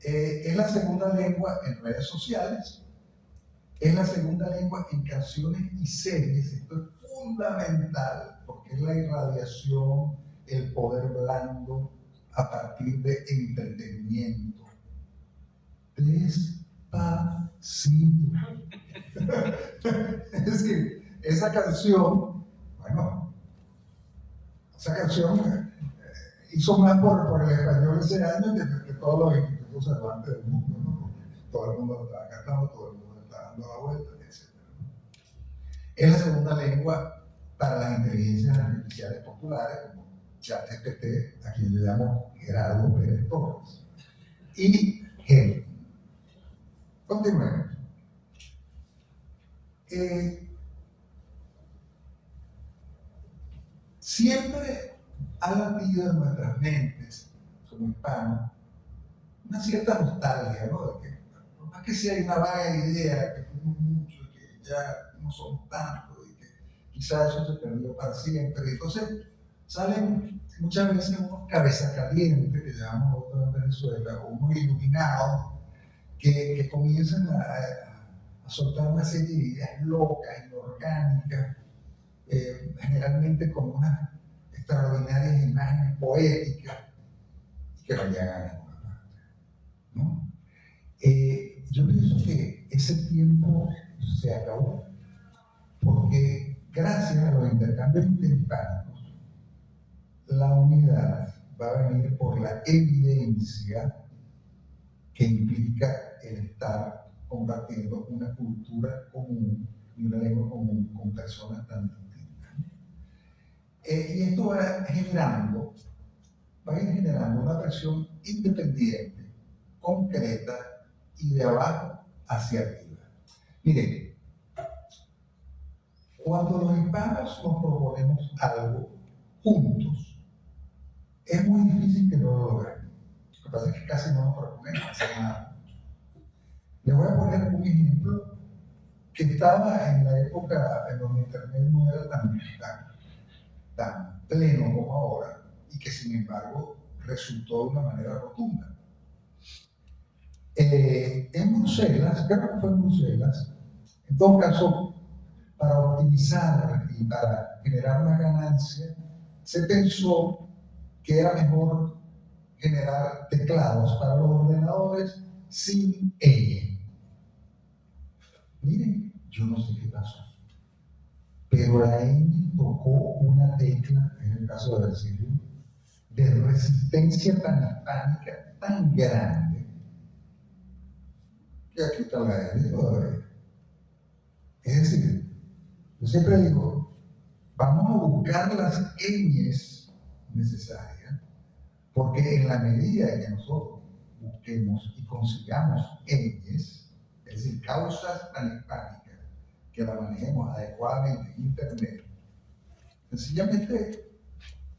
Es la segunda lengua en redes sociales, es la segunda lengua en canciones y series. Esto es fundamental porque es la irradiación, el poder blando a partir de entretenimiento. Despacito. Es decir, esa canción hizo más por el español ese año que todos los institutos cervantes del mundo, ¿no? Porque todo el mundo lo está cantando, todo el mundo le está dando la vuelta, etc. Es la segunda lengua para las inteligencias artificiales populares, como ChatGPT, a quien le llamo Gerardo Pérez Torres, y Gemini. Continuemos. Siempre ha latido en nuestras mentes, como hispanos, una cierta nostalgia, ¿no? De que, por más que sea una vaga idea, que fuimos muchos, que ya no somos tantos, y que quizás eso se perdió para siempre. Entonces, salen muchas veces unos cabezas calientes, que llamamos nosotros en Venezuela, o unos iluminados, que comienzan a soltar una serie de ideas locas, inorgánicas, generalmente con unas extraordinarias imágenes poéticas, y que no llegan a ninguna parte, ¿no? Yo pienso que ese tiempo se acabó, porque gracias a los intercambios interhispanos, la unidad va a venir por la evidencia que implica el estar compartiendo una cultura común y una lengua común con personas tan distintas. Y esto va a ir generando una presión independiente, concreta y de abajo hacia arriba. Miren, cuando los hispanos nos proponemos algo juntos, es muy difícil que no lo logremos. Lo que pasa es que casi no nos proponemos hacer nada. Les voy a poner un ejemplo que estaba en la época en donde Internet no era tan pleno como ahora y que sin embargo resultó de una manera rotunda. En Bruselas, creo que fue en Bruselas, en todo caso, para optimizar y para generar una ganancia, se pensó que era mejor generar teclados para los ordenadores sin ñ. Miren, yo no sé qué pasó, pero la ñ tocó una tecla, en el caso de decirlo, de resistencia tan hispánica, tan grande, que aquí está la ñ todavía. Es decir, yo siempre digo, vamos a buscar las ñes necesarias, porque en la medida que nosotros busquemos y consigamos ñes, es decir, causas tan hispánicas que la manejemos adecuadamente en Internet, sencillamente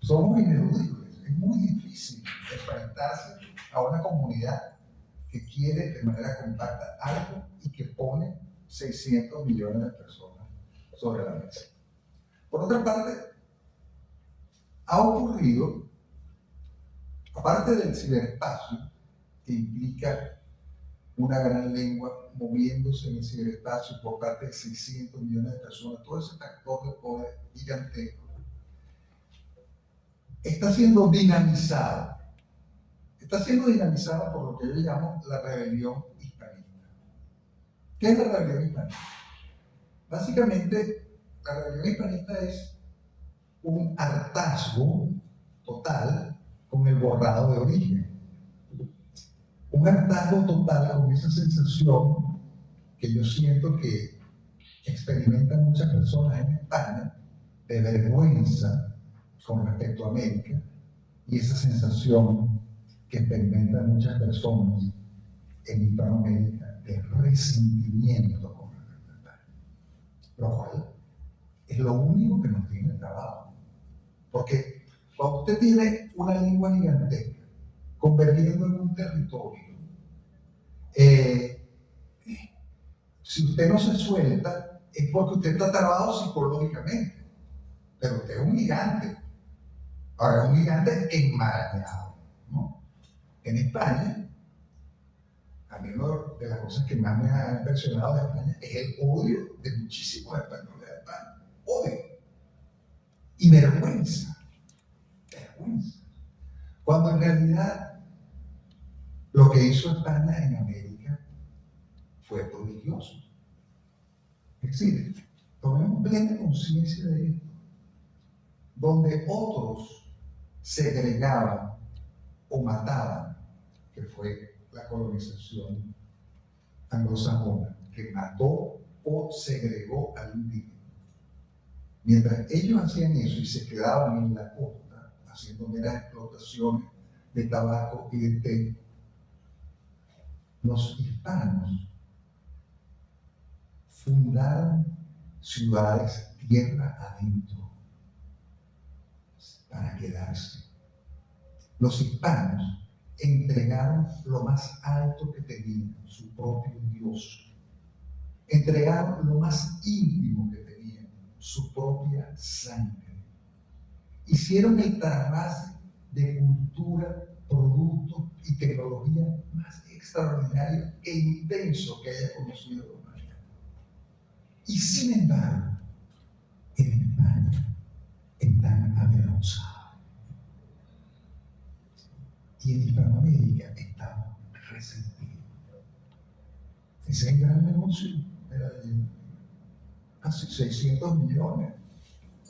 somos ineludibles. Es muy difícil enfrentarse a una comunidad que quiere de manera compacta algo y que pone 600 millones de personas sobre la mesa. Por otra parte, ha ocurrido, aparte del ciberespacio, que implica una gran lengua moviéndose en el ciberespacio por parte de 600 millones de personas, todo ese factor de poder gigantesco, está siendo dinamizado. Está siendo dinamizado por lo que yo llamo la rebelión hispanista. ¿Qué es la rebelión hispanista? Básicamente, la rebelión hispanista es un hartazgo total con el borrado de origen. Un hartazgo total con esa sensación que yo siento que experimentan muchas personas en España de vergüenza con respecto a América, y esa sensación que experimentan muchas personas en Hispanoamérica de resentimiento con respecto a España, lo cual es lo único que nos tiene trabajo. Porque cuando usted tiene una lengua gigantesca convergiendo en un territorio, si usted no se suelta es porque usted está trabado psicológicamente, pero usted es un gigante. Ahora, es un gigante enmarañado, ¿no? En España, a mí una de las cosas que más me ha impresionado de España es el odio de muchísimos españoles de España. Odio. Y vergüenza. Vergüenza. Cuando en realidad lo que hizo España en América fue prodigioso. Es decir, tomemos plena conciencia de esto. Donde otros segregaban o mataban, que fue la colonización anglosajona, que mató o segregó al indígena. Mientras ellos hacían eso y se quedaban en la costa, haciendo meras explotaciones de tabaco y de té, los hispanos fundaron ciudades tierra adentro para quedarse. Los hispanos entregaron lo más alto que tenían, su propio Dios. Entregaron lo más íntimo que tenían, su propia sangre. Hicieron el trasvase de cultura, productos y tecnología más extraordinario e intenso que haya conocido la humanidad. Y sin embargo, en España están avergonzados. Y en Hispanoamérica estamos resentidos. Ese es el gran negocio de la leyenda. Casi 600 millones.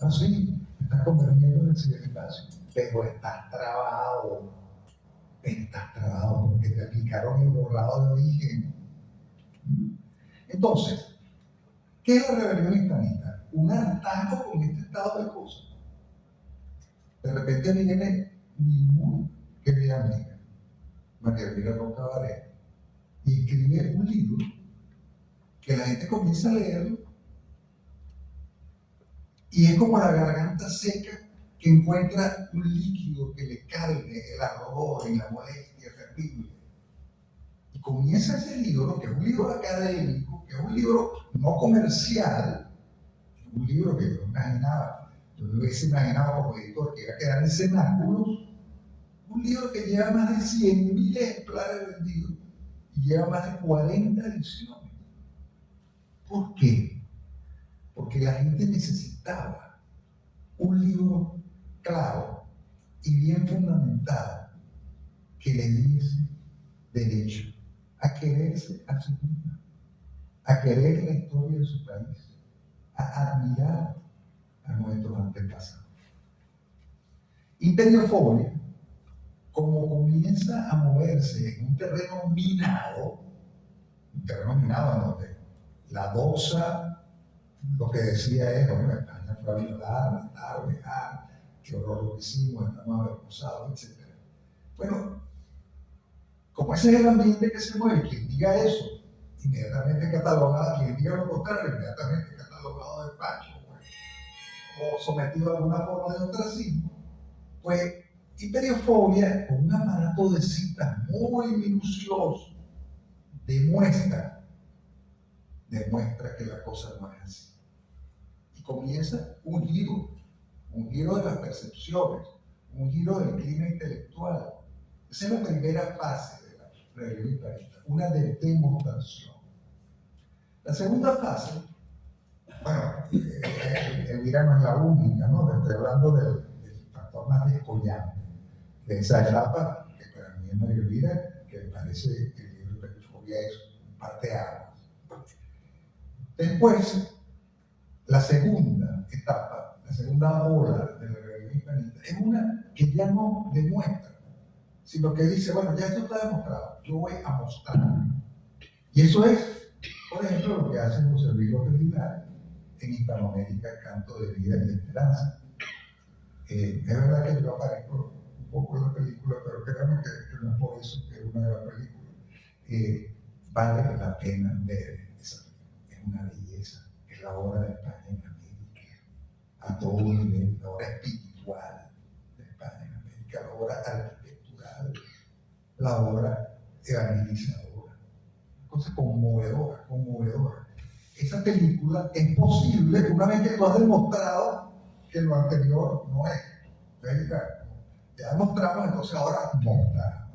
Así, estás convirtiendo en el ciberespacio. Pero estás trabado. Estás trabado porque te aplicaron el borrado de origen. Entonces, ¿qué es la rebelión hispanista? Un hartazgo con este estado de cosas. De repente viene mi muy querida amiga, María Elvira Roca Varela, y escribe un libro que la gente comienza a leerlo y es como la garganta seca que encuentra un líquido que le calme el ardor y la molestia terrible. Y comienza ese libro, que es un libro académico, que es un libro no comercial, un libro que yo imaginaba, yo me hubiese imaginado como editor que iba a quedar en cenáculos, un libro que lleva más de 100.000 ejemplares vendidos y lleva más de 40 ediciones. ¿Por qué? Porque la gente necesitaba un libro claro y bien fundamentado que le diese derecho a quererse a sí misma, a querer la historia de su país, a admirar a nuestros antepasados. Imperiofobia, como comienza a moverse en un terreno minado en donde la doxa lo que decía es, bueno, España fue a violar, matar, dejar, qué horror lo que hicimos, estamos avergonzados, etc. Bueno, como ese es el ambiente que se mueve, quien diga eso, inmediatamente catalogado, quien diga lo contrario, inmediatamente catalogado de facho, o sometido a alguna forma de ostracismo, pues imperiofobia, con un aparato de citas muy minucioso, demuestra que la cosa no es así. Y comienza un giro de las percepciones, un giro del clima intelectual. Esa es la primera fase de la rebelión hispanista, una de demostración. La segunda fase, bueno, Elvira no es la única, ¿no? Estoy hablando del factor más descollante de esa etapa, que para mí es María Elvira, que me parece que el libro de Perifobia es parte agua. Después, la segunda etapa, la segunda ola de la rebelión hispanista, es una que ya no demuestra, sino que dice, bueno, ya esto está demostrado, yo voy a mostrar. Y eso es, por ejemplo, lo que hace José Luis López Linares en Hispanoamérica, Canto de Vida y de Esperanza. Es verdad que yo aparezco un poco en la película, pero créanme que no es por eso que es una gran película. Vale la pena ver esa película. Es una belleza. Es la obra de España en América, a todo nivel, la obra espiritual de España en América, la obra arquitectural, la obra evangelizadora. Una cosa conmovedora, conmovedora. Esa película es posible una vez que tú has demostrado que lo anterior no es. Entonces, ya demostramos, entonces ahora mostramos.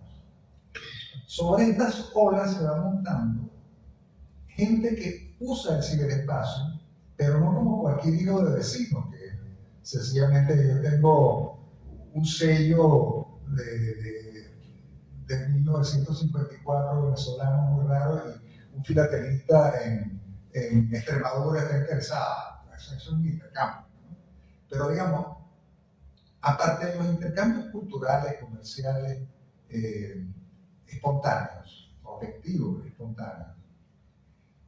Sobre estas olas se va montando gente que usa el ciberespacio, pero no como cualquier hijo de vecino, que sencillamente yo tengo un sello de 1954 venezolano muy raro y un filatelista en Extremadura está interesado. Eso es un intercambio. Pero digamos, aparte de los intercambios culturales, comerciales, espontáneos, objetivos espontáneos,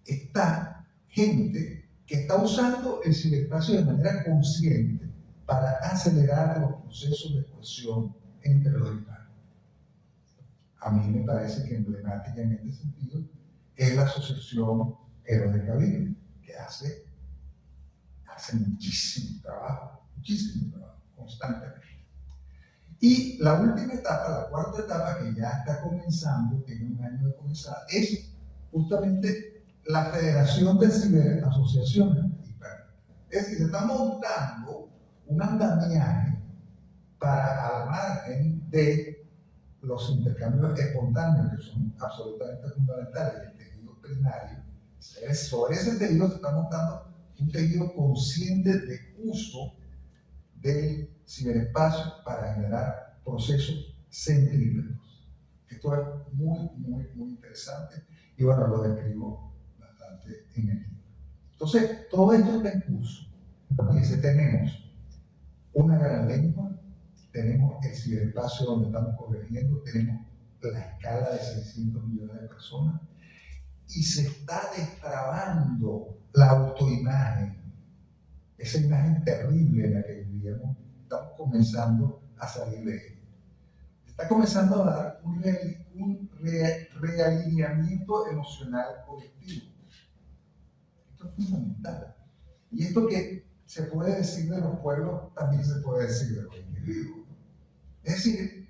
está gente que está usando el ciberespacio de manera consciente para acelerar los procesos de cohesión entre los hispanos. A mí me parece que emblemática en este sentido es la asociación Héroes de Caribe, que hace muchísimo trabajo, constantemente. Y la última etapa, la cuarta etapa, que ya está comenzando, tiene un año de comenzar, es justamente la Federación de Ciberasociaciones Hispanistas. Es decir, se está montando un andamiaje para, al margen de los intercambios espontáneos, que son absolutamente fundamentales, el tejido primario. Sobre ese tejido se está montando un tejido consciente de uso del ciberespacio para generar procesos centrípetos. Esto es muy interesante y bueno, lo describo bastante en el libro. Entonces, todo esto está en curso. Fíjense, tenemos una gran lengua, tenemos el ciberespacio donde estamos convergiendo, tenemos la escala de 600 millones de personas y se está destrabando la autoimagen, esa imagen terrible en la que vivíamos. Estamos comenzando a salir de ella. Está comenzando a dar un realineamiento emocional colectivo. Esto es fundamental. Y esto que se puede decir de los pueblos, también se puede decir de los individuos. Es decir,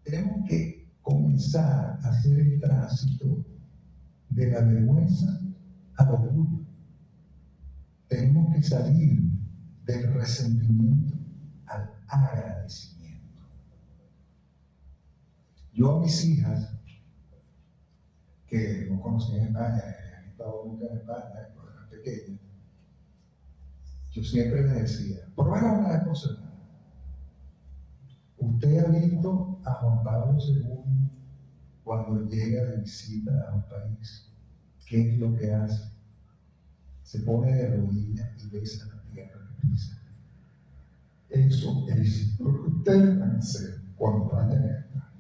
tenemos que comenzar a hacer el tránsito de la vergüenza al orgullo. Tenemos que salir del resentimiento al agradecimiento. Yo a mis hijas, que no conocían España, han estado nunca en España, cuando eran pequeñas, yo siempre les decía, por lo menos una cosa, usted ha visto a Juan Pablo II cuando llega de visita a un país, ¿qué es lo que hace? Se pone de rodillas y besa la tierra que pisa. Eso es lo que ustedes van a hacer cuando vayan a España.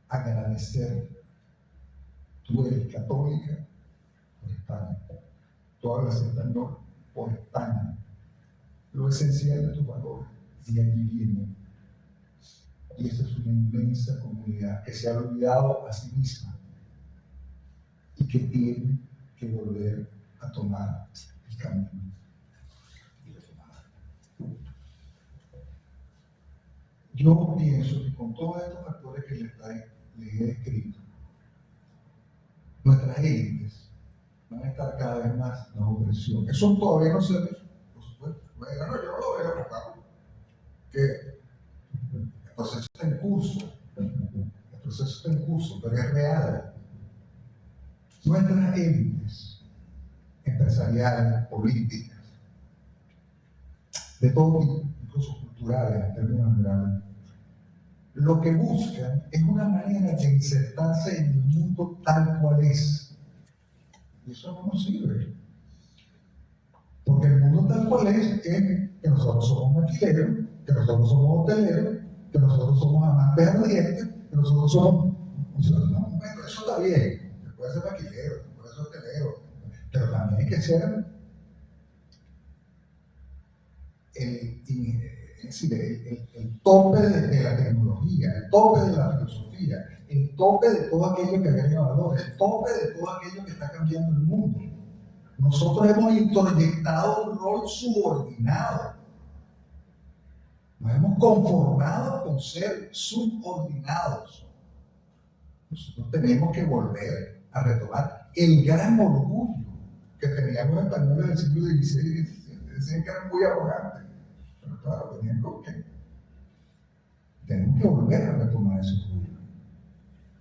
Agradecer. Tú eres católica por España. Tú hablas español por España. Lo esencial de tus valores. Y allí viene. Y esa es una inmensa comunidad que se ha olvidado a sí misma y que tiene que volver a tomar el camino. yo pienso que con todos estos factores que les he descrito, nuestras élites van a estar cada vez más bajo presión. Eso todavía no se ve, por supuesto. Bueno, yo no lo veo, claro, que el proceso está en curso. El proceso está en curso, pero es real. Nuestras élites empresariales, políticas, de todo tipo, incluso culturales, en términos generales, lo que buscan es una manera de insertarse en el mundo tal cual es. Y eso no nos sirve. Porque el mundo tal cual es que nosotros somos maquileros, que nosotros somos hoteleros, que nosotros somos amantes ardientes, que nosotros somos... No, bueno, eso está bien. Se puede ser maquilero, se puede ser hotelero, pero también hay que ser el tope de la tecnología, el tope de la filosofía, el tope de todo aquello que agrega valor, el tope de todo aquello que está cambiando el mundo. Nosotros hemos introyectado un rol subordinado. Nos hemos conformado con ser subordinados. Nosotros tenemos que volver a retomar el gran orgullo que teníamos los españoles del siglo XVI y XVII. Decían que eran muy arrogantes. Pero claro, tenían que. Tenemos que volver a retomar ese orgullo.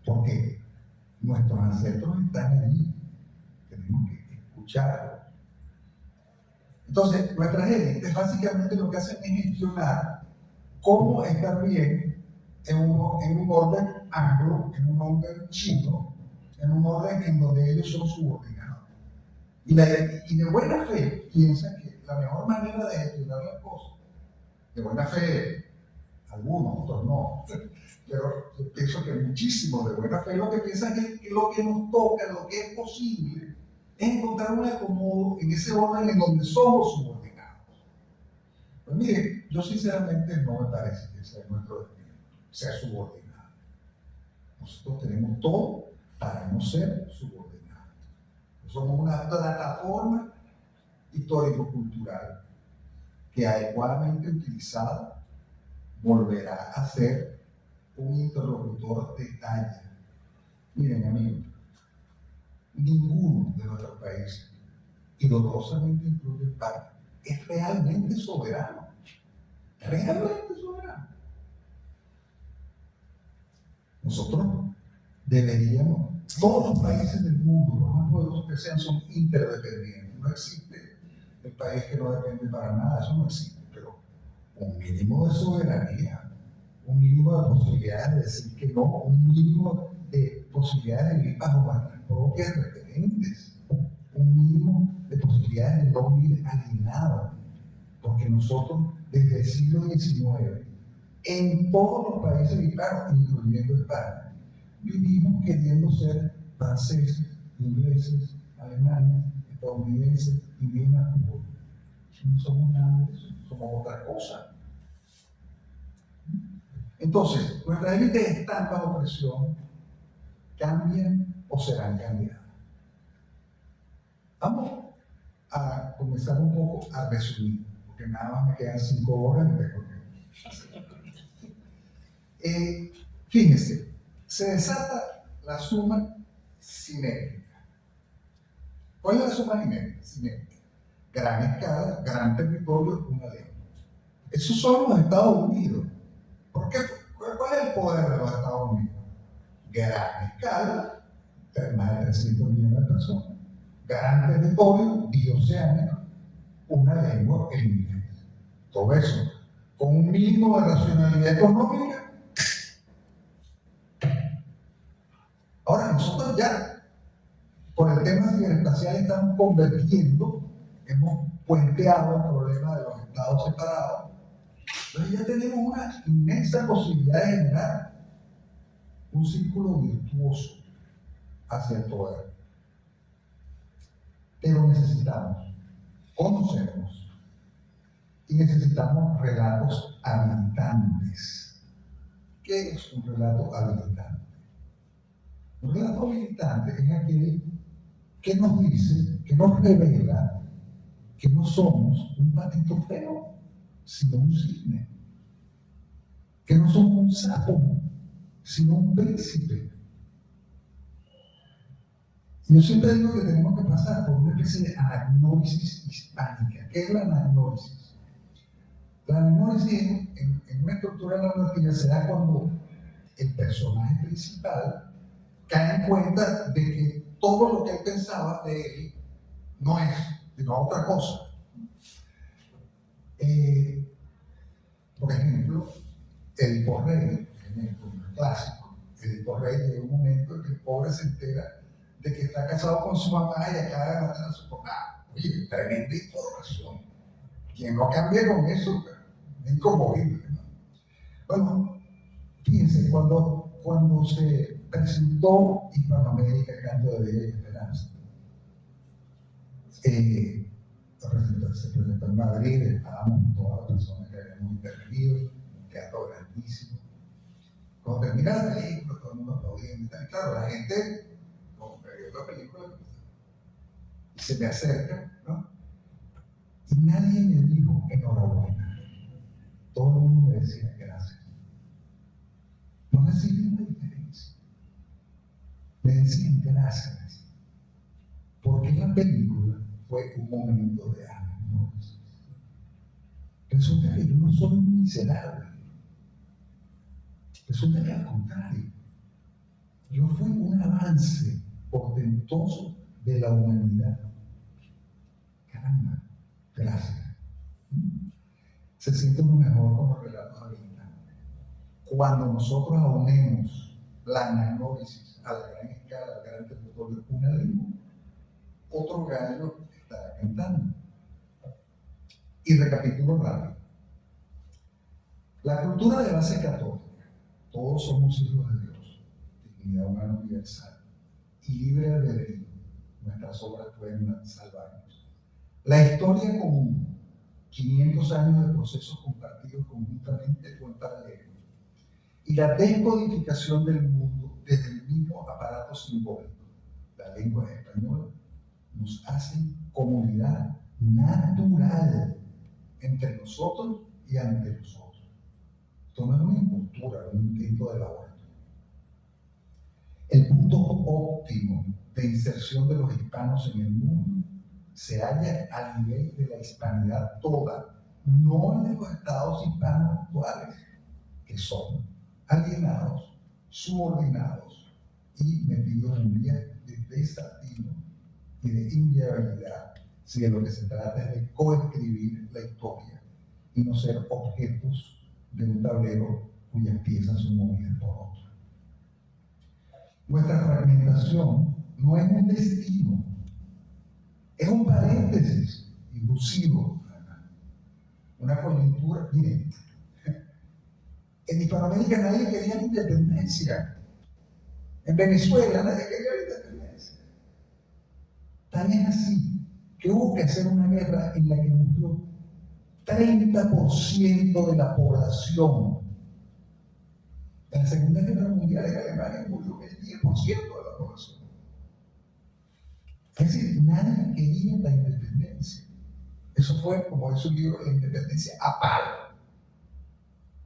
Porque nuestros ancestros están allí. Tenemos que escucharlos. Entonces, nuestras élites básicamente lo que hacen es gestionar cómo estar bien en un orden anglo, en un orden chino, en un orden en donde ellos son subordinados. Y de buena fe piensan que la mejor manera de gestionar las cosas, de buena fe, algunos, otros no, pero yo pienso que muchísimos de buena fe lo que piensan es que lo que nos toca, lo que es posible, es encontrar un acomodo en ese orden en donde somos subordinados. Pues mire, yo sinceramente no me parece que sea nuestro destino, ser subordinado. Nosotros tenemos todo para no ser subordinados. Somos una plataforma histórico-cultural que adecuadamente utilizada volverá a ser un interlocutor de talla. Miren, amigos, ninguno de nuestros países, y dolorosamente incluye España, es realmente soberano. Realmente soberano. Nosotros deberíamos, todos los países del mundo, los más poderosos que sean, son interdependientes. No existe el país que no depende para nada, eso no existe, pero un mínimo de soberanía, un mínimo de posibilidades de decir que no, un mínimo de posibilidades de vivir bajo nuestras propias referentes, un mínimo de posibilidades de no vivir alienados, porque nosotros desde el siglo XIX, en todos los países hispanos, incluyendo España, vivimos queriendo ser franceses, ingleses, alemanes, estadounidenses, indígenas. No somos nada de eso, somos otra cosa. Entonces, nuestras élites están bajo presión, cambian o serán cambiadas. Vamos a comenzar un poco a resumir, porque nada más me quedan 5 horas y tengo que... Fíjense, se desata la suma cinética. ¿Cuál es la suma cinética? Gran escala, gran territorio, una lengua. Esos son los Estados Unidos. ¿Por qué? ¿Cuál es el poder de los Estados Unidos? Gran escala, más de 300 millones de personas. Gran territorio, bioceánico, una lengua, el inglés. Todo eso, con un mínimo de racionalidad económica. Ahora nosotros ya, por el tema ciberespacial, estamos convergiendo, hemos puenteado el problema de los estados separados. Entonces ya tenemos una inmensa posibilidad de generar un círculo virtuoso hacia el poder. Pero necesitamos conocernos y necesitamos relatos habilitantes. ¿Qué es un relato habilitante? Un relato habilitante es aquel que nos dice, que nos revela que no somos un patito feo, sino un cisne. que no somos un sapo, sino un príncipe. Yo siempre digo que tenemos que pasar por una especie de anagnórisis hispánica. ¿Qué es la anagnórisis? La anagnórisis en una estructura narrativa se da cuando el personaje principal cae en cuenta de que todo lo que él pensaba de él no es, sino otra cosa. Por ejemplo, Edipo Rey, ejemplo clásico. Edipo Rey llega un momento en que el pobre se entera de que está casado con su mamá y acaba de matar a su papá. Oye, tremenda información. Quien no cambie con eso, es inconmovible, ¿no? Bueno, fíjense, cuando se presentó Hispanoamérica, Canto de Bella y Esperanza, se presentó en Madrid, estábamos todas las personas que habíamos intervenido, un teatro grandísimo. Cuando termina la película, todo el mundo aplaudiendo y tal, y claro, la gente, como que vio la película, y se me acerca, ¿no? Y nadie me dijo enhorabuena. Todo el mundo me decía gracias. No recibí una diferencia. Me decían gracias. Porque la película fue un momento de anagnórisis. Resulta que yo no soy un miserable. Resulta que al contrario, yo fui un avance portentoso de la humanidad. Caramba, gracias. Se siente uno mejor con los relatos habilitantes. Cuando nosotros aunemos la anagnórisis a la gran escala, al gran territorio, una lengua, otro gallo está cantando. Y recapitulo rápido. La cultura de base católica, todos somos hijos de Dios, dignidad humana universal y libre albedrío, nuestras obras pueden salvarnos. La historia común, 500 años de procesos compartidos conjuntamente o en paralelo, y la descodificación del mundo desde el mismo aparato simbólico, la lengua española, nos hacen comunidad natural entre nosotros y ante nosotros. Esto no es una impostura, un intento de laboratorio. El punto óptimo de inserción de los hispanos en el mundo se halla a nivel de la hispanidad toda, no en los estados hispanos actuales, que son alienados, subordinados y metidos en vías de desatino y de inviabilidad, si de lo que se trata es de coescribir la historia y no ser objetos de un tablero cuyas piezas son movidas por otro. Nuestra fragmentación no es un destino, es un paréntesis ilusivo, una coyuntura. Miren, en Hispanoamérica nadie quería la independencia, en Venezuela nadie quería la independencia. Tan es así que hubo que hacer una guerra en la que murió 30% de la población. En la Segunda Guerra Mundial en Alemania murió el 10% de la población. Es decir, nadie quería la independencia. Eso fue, como dice un libro, la independencia a palo,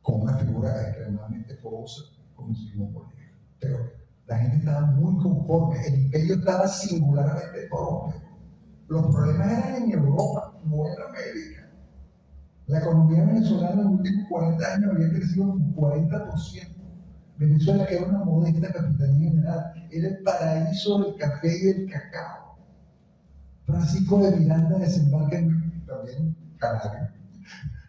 con una figura extremadamente fogosa como Simón Bolívar. Pero la gente estaba muy conforme, el imperio estaba singularmente próspero. Los problemas eran en Europa, no en América. La economía venezolana en los últimos 40 años había crecido un 40%. Venezuela, que era una modesta capitanía general, era el paraíso del café y del cacao. Francisco de Miranda desembarca también Canarias,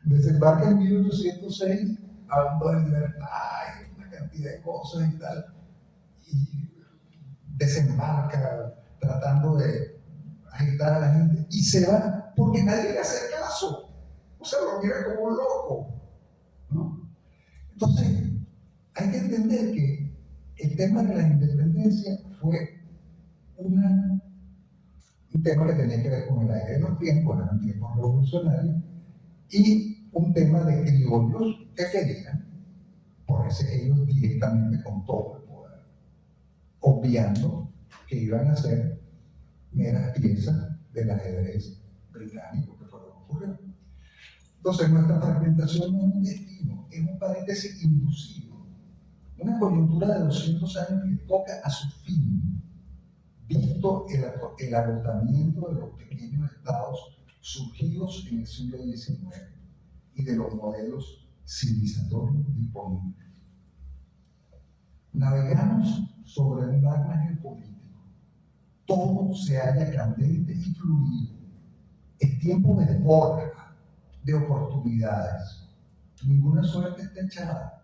desembarca en 1806 hablando de libertad y una cantidad de cosas y tal, y desembarca tratando de agitar a la gente y se va porque nadie le hace caso. O sea, lo mira como un loco, ¿no? Entonces, hay que entender que el tema de la independencia fue un tema que tenía que ver con el aire de los tiempos, eran tiempos revolucionarios, y un tema de criollos que querían ponerse ellos directamente con todo el poder, obviando que iban a ser meras piezas del ajedrez británico, que fue lo que ocurrió. Entonces, nuestra fragmentación no es un destino, es un paréntesis inducido, una coyuntura de 200 años que toca a su fin, visto el agotamiento de los pequeños estados surgidos en el siglo XIX y de los modelos civilizatorios disponibles. Navegamos sobre un magma geopolítico. Todo se halla candente y fluido. Es tiempo de forja, de oportunidades. Ninguna suerte está echada.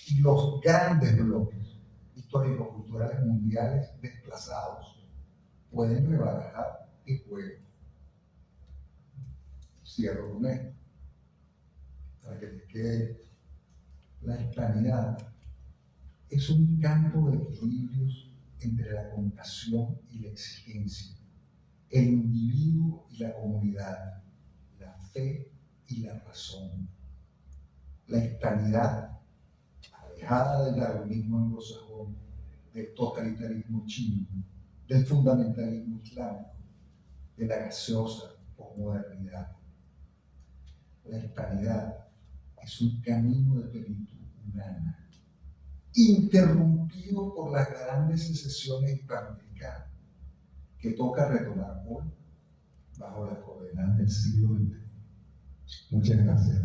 Y los grandes bloques histórico-culturales mundiales desplazados pueden rebarajar el juego. Cierro con esto, para que te quede. La hispanidad es un campo de equilibrios entre la compasión y la exigencia, el individuo y la comunidad, la fe y la razón. La hispanidad, alejada del darwinismo anglosajón, del totalitarismo chino, del fundamentalismo islámico, de la gaseosa posmodernidad. La hispanidad es un camino de plenitud humana, interrumpido por las grandes secesiones hispanoamericanas, que toca retomar hoy bajo las coordenadas del siglo XX. Muchas gracias.